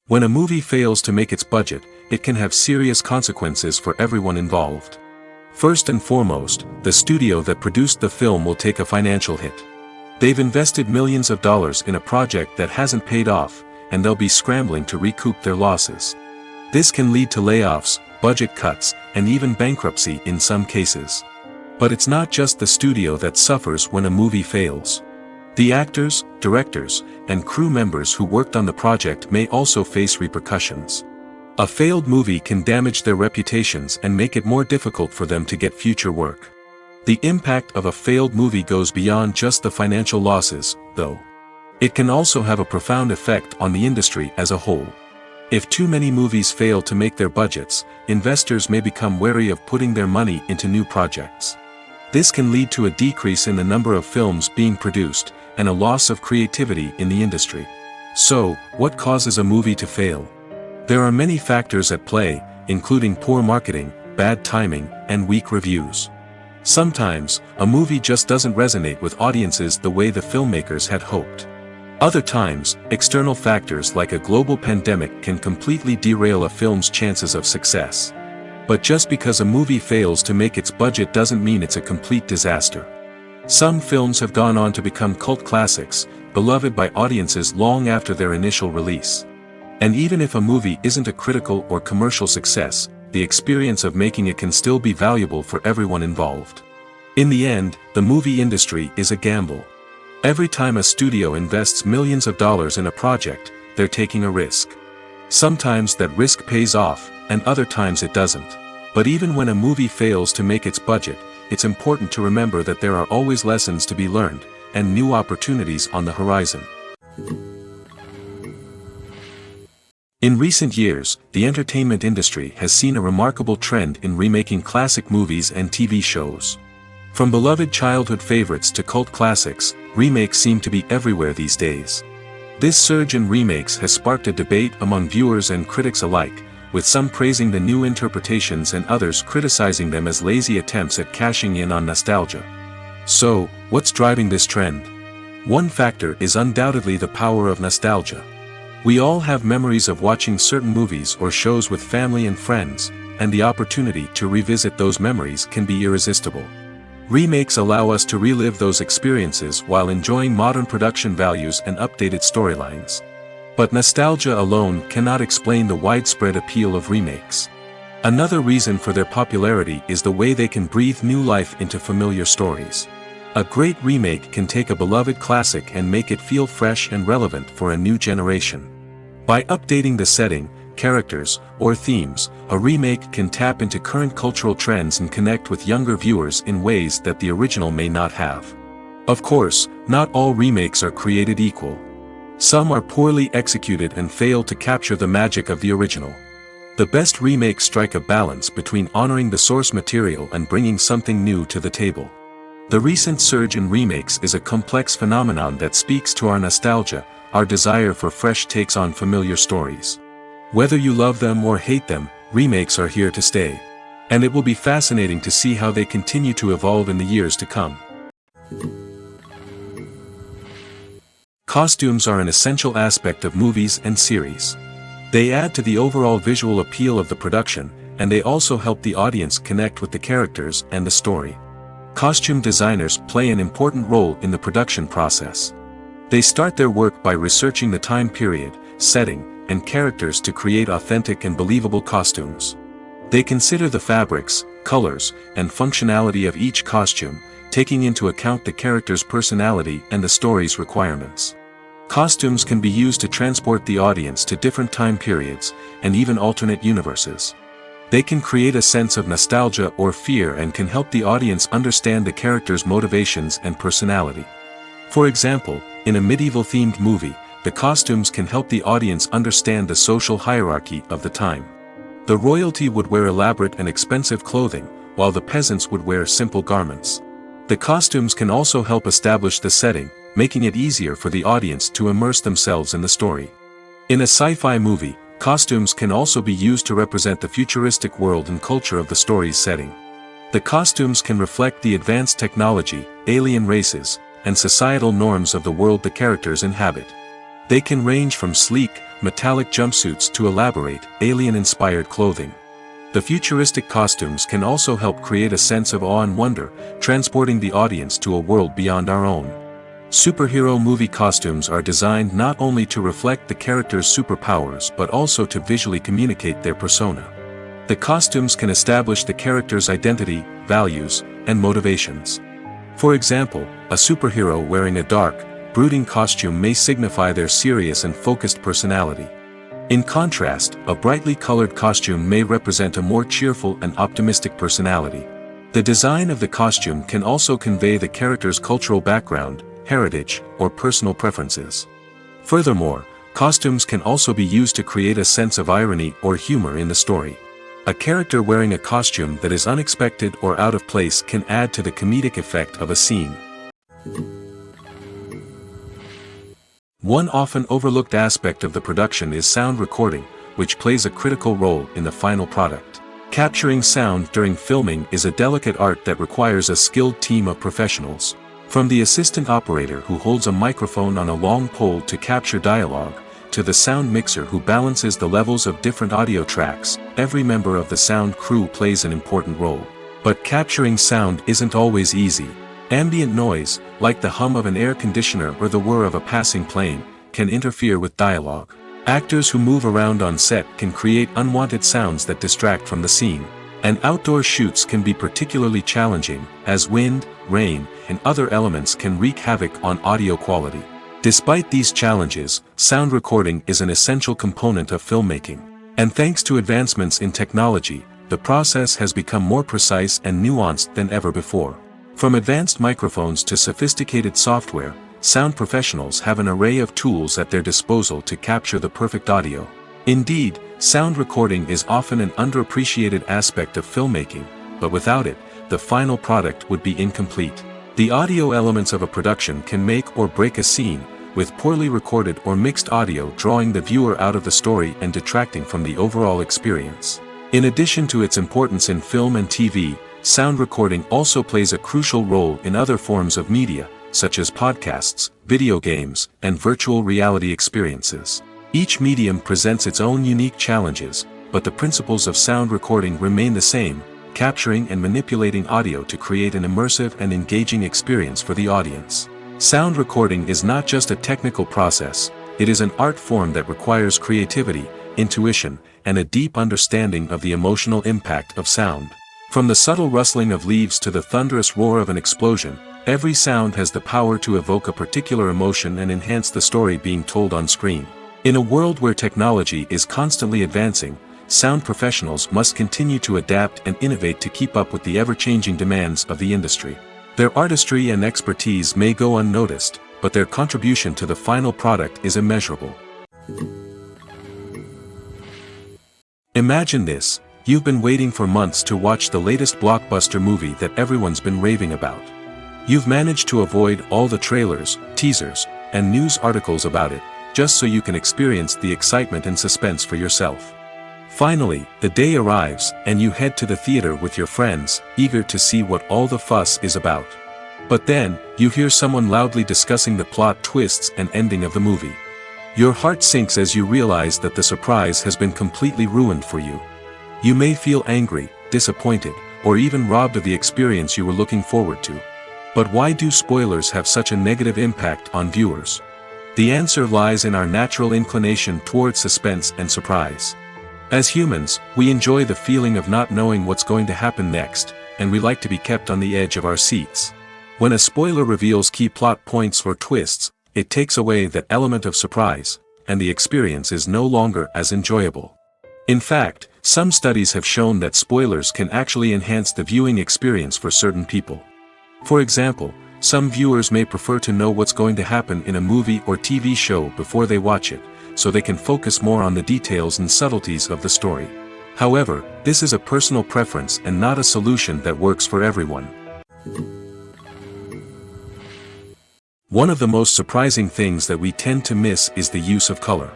When a movie fails to make its budget, it can have serious consequences for everyone involved. First and foremost, the studio that produced the film will take a financial hit. They've invested millions of dollars in a project that hasn't paid off, and they'll be scrambling to recoup their losses. This can lead to layoffs, budget cuts, and even bankruptcy in some cases. But it's not just the studio that suffers when a movie fails. The actors, directors, and crew members who worked on the project may also face repercussions. A failed movie can damage their reputations and make it more difficult for them to get future work. The impact of a failed movie goes beyond just the financial losses, though. It can also have a profound effect on the industry as a whole. If too many movies fail to make their budgets, investors may become wary of putting their money into new projects. This can lead to a decrease in the number of films being produced, and a loss of creativity in the industry. So, what causes a movie to fail? There are many factors at play, including poor marketing, bad timing, and weak reviews. Sometimes, a movie just doesn't resonate with audiences the way the filmmakers had hoped. Other times, external factors like a global pandemic can completely derail a film's chances of success. But just because a movie fails to make its budget doesn't mean it's a complete disaster. Some films have gone on to become cult classics, beloved by audiences long after their initial release. And even if a movie isn't a critical or commercial success, the experience of making it can still be valuable for everyone involved. In the end, the movie industry is a gamble. Every time a studio invests millions of dollars in a project, they're taking a risk. Sometimes that risk pays off, and other times it doesn't. But even when a movie fails to make its budget, it's important to remember that there are always lessons to be learned, and new opportunities on the horizon. In recent years, the entertainment industry has seen a remarkable trend in remaking classic movies and TV shows. From beloved childhood favorites to cult classics, remakes seem to be everywhere these days. This surge in remakes has sparked a debate among viewers and critics alike, with some praising the new interpretations and others criticizing them as lazy attempts at cashing in on nostalgia. So, what's driving this trend? One factor is undoubtedly the power of nostalgia. We all have memories of watching certain movies or shows with family and friends, and the opportunity to revisit those memories can be irresistible. Remakes allow us to relive those experiences while enjoying modern production values and updated storylines. But nostalgia alone cannot explain the widespread appeal of remakes. Another reason for their popularity is the way they can breathe new life into familiar stories. A great remake can take a beloved classic and make it feel fresh and relevant for a new generation. By updating the setting, characters, or themes, a remake can tap into current cultural trends and connect with younger viewers in ways that the original may not have. Of course, not all remakes are created equal. Some are poorly executed and fail to capture the magic of the original. The best remakes strike a balance between honoring the source material and bringing something new to the table. The recent surge in remakes is a complex phenomenon that speaks to our nostalgia, our desire for fresh takes on familiar stories. Whether you love them or hate them, remakes are here to stay. And it will be fascinating to see how they continue to evolve in the years to come. Costumes are an essential aspect of movies and series. They add to the overall visual appeal of the production, and they also help the audience connect with the characters and the story. Costume designers play an important role in the production process. They start their work by researching the time period, setting, and characters to create authentic and believable costumes. They consider the fabrics, colors, and functionality of each costume, taking into account the character's personality and the story's requirements. Costumes can be used to transport the audience to different time periods, and even alternate universes. They can create a sense of nostalgia or fear and can help the audience understand the character's motivations and personality. For example, in a medieval-themed movie, the costumes can help the audience understand the social hierarchy of the time. The royalty would wear elaborate and expensive clothing, while the peasants would wear simple garments. The costumes can also help establish the setting, making it easier for the audience to immerse themselves in the story. In a sci-fi movie, costumes can also be used to represent the futuristic world and culture of the story's setting. The costumes can reflect the advanced technology, alien races, and societal norms of the world the characters inhabit. They can range from sleek, metallic jumpsuits to elaborate, alien-inspired clothing. The futuristic costumes can also help create a sense of awe and wonder, transporting the audience to a world beyond our own. Superhero movie costumes are designed not only to reflect the character's superpowers but also to visually communicate their persona. The costumes can establish the character's identity, values, and motivations. For example, a superhero wearing a dark, brooding costume may signify their serious and focused personality. In contrast, a brightly colored costume may represent a more cheerful and optimistic personality. The design of the costume can also convey the character's cultural background, heritage, or personal preferences. Furthermore, costumes can also be used to create a sense of irony or humor in the story. A character wearing a costume that is unexpected or out of place can add to the comedic effect of a scene. One often overlooked aspect of the production is sound recording, which plays a critical role in the final product. Capturing sound during filming is a delicate art that requires a skilled team of professionals. From the assistant operator who holds a microphone on a long pole to capture dialogue, to the sound mixer who balances the levels of different audio tracks, every member of the sound crew plays an important role. But capturing sound isn't always easy. Ambient noise, like the hum of an air conditioner or the whir of a passing plane, can interfere with dialogue. Actors who move around on set can create unwanted sounds that distract from the scene. And outdoor shoots can be particularly challenging, as wind, rain, and other elements can wreak havoc on audio quality. Despite these challenges, sound recording is an essential component of filmmaking. And thanks to advancements in technology, the process has become more precise and nuanced than ever before. From advanced microphones to sophisticated software, sound professionals have an array of tools at their disposal to capture the perfect audio. Indeed, sound recording is often an underappreciated aspect of filmmaking, but without it, the final product would be incomplete. The audio elements of a production can make or break a scene, with poorly recorded or mixed audio drawing the viewer out of the story and detracting from the overall experience. In addition to its importance in film and TV, sound recording also plays a crucial role in other forms of media, such as podcasts, video games, and virtual reality experiences. Each medium presents its own unique challenges, but the principles of sound recording remain the same, capturing and manipulating audio to create an immersive and engaging experience for the audience. Sound recording is not just a technical process, it is an art form that requires creativity, intuition, and a deep understanding of the emotional impact of sound. From the subtle rustling of leaves to the thunderous roar of an explosion, every sound has the power to evoke a particular emotion and enhance the story being told on screen. In a world where technology is constantly advancing, sound professionals must continue to adapt and innovate to keep up with the ever-changing demands of the industry. Their artistry and expertise may go unnoticed, but their contribution to the final product is immeasurable. Imagine this: you've been waiting for months to watch the latest blockbuster movie that everyone's been raving about. You've managed to avoid all the trailers, teasers, and news articles about it, just so you can experience the excitement and suspense for yourself. Finally, the day arrives, and you head to the theater with your friends, eager to see what all the fuss is about. But then, you hear someone loudly discussing the plot twists and ending of the movie. Your heart sinks as you realize that the surprise has been completely ruined for you. You may feel angry, disappointed, or even robbed of the experience you were looking forward to. But why do spoilers have such a negative impact on viewers? The answer lies in our natural inclination toward suspense and surprise. As humans, we enjoy the feeling of not knowing what's going to happen next, and we like to be kept on the edge of our seats. When a spoiler reveals key plot points or twists, it takes away that element of surprise, and the experience is no longer as enjoyable. In fact, some studies have shown that spoilers can actually enhance the viewing experience for certain people. For example, some viewers may prefer to know what's going to happen in a movie or TV show before they watch it, so they can focus more on the details and subtleties of the story. However, this is a personal preference and not a solution that works for everyone. One of the most surprising things that we tend to miss is the use of color.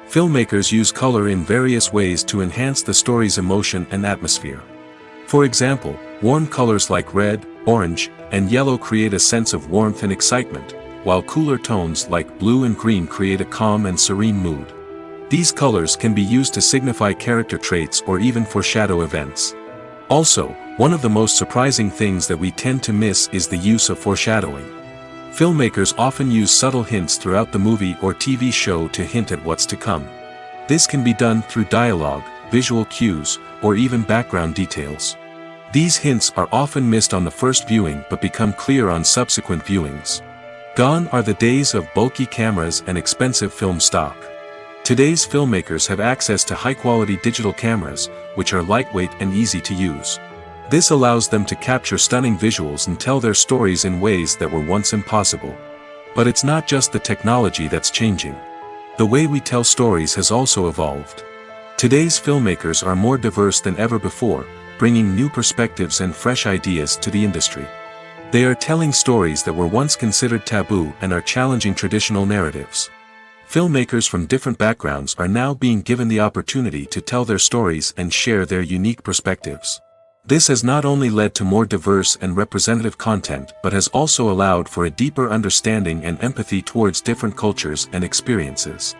Filmmakers use color in various ways to enhance the story's emotion and atmosphere. For example, warm colors like red, orange, and yellow create a sense of warmth and excitement, while cooler tones like blue and green create a calm and serene mood. These colors can be used to signify character traits or even foreshadow events. Also, one of the most surprising things that we tend to miss is the use of foreshadowing. Filmmakers often use subtle hints throughout the movie or TV show to hint at what's to come. This can be done through dialogue, visual cues, or even background details. These hints are often missed on the first viewing but become clear on subsequent viewings. Gone are the days of bulky cameras and expensive film stock. Today's filmmakers have access to high-quality digital cameras, which are lightweight and easy to use. This allows them to capture stunning visuals and tell their stories in ways that were once impossible. But it's not just the technology that's changing. The way we tell stories has also evolved. Today's filmmakers are more diverse than ever before, bringing new perspectives and fresh ideas to the industry. They are telling stories that were once considered taboo and are challenging traditional narratives. Filmmakers from different backgrounds are now being given the opportunity to tell their stories and share their unique perspectives. This has not only led to more diverse and representative content but has also allowed for a deeper understanding and empathy towards different cultures and experiences.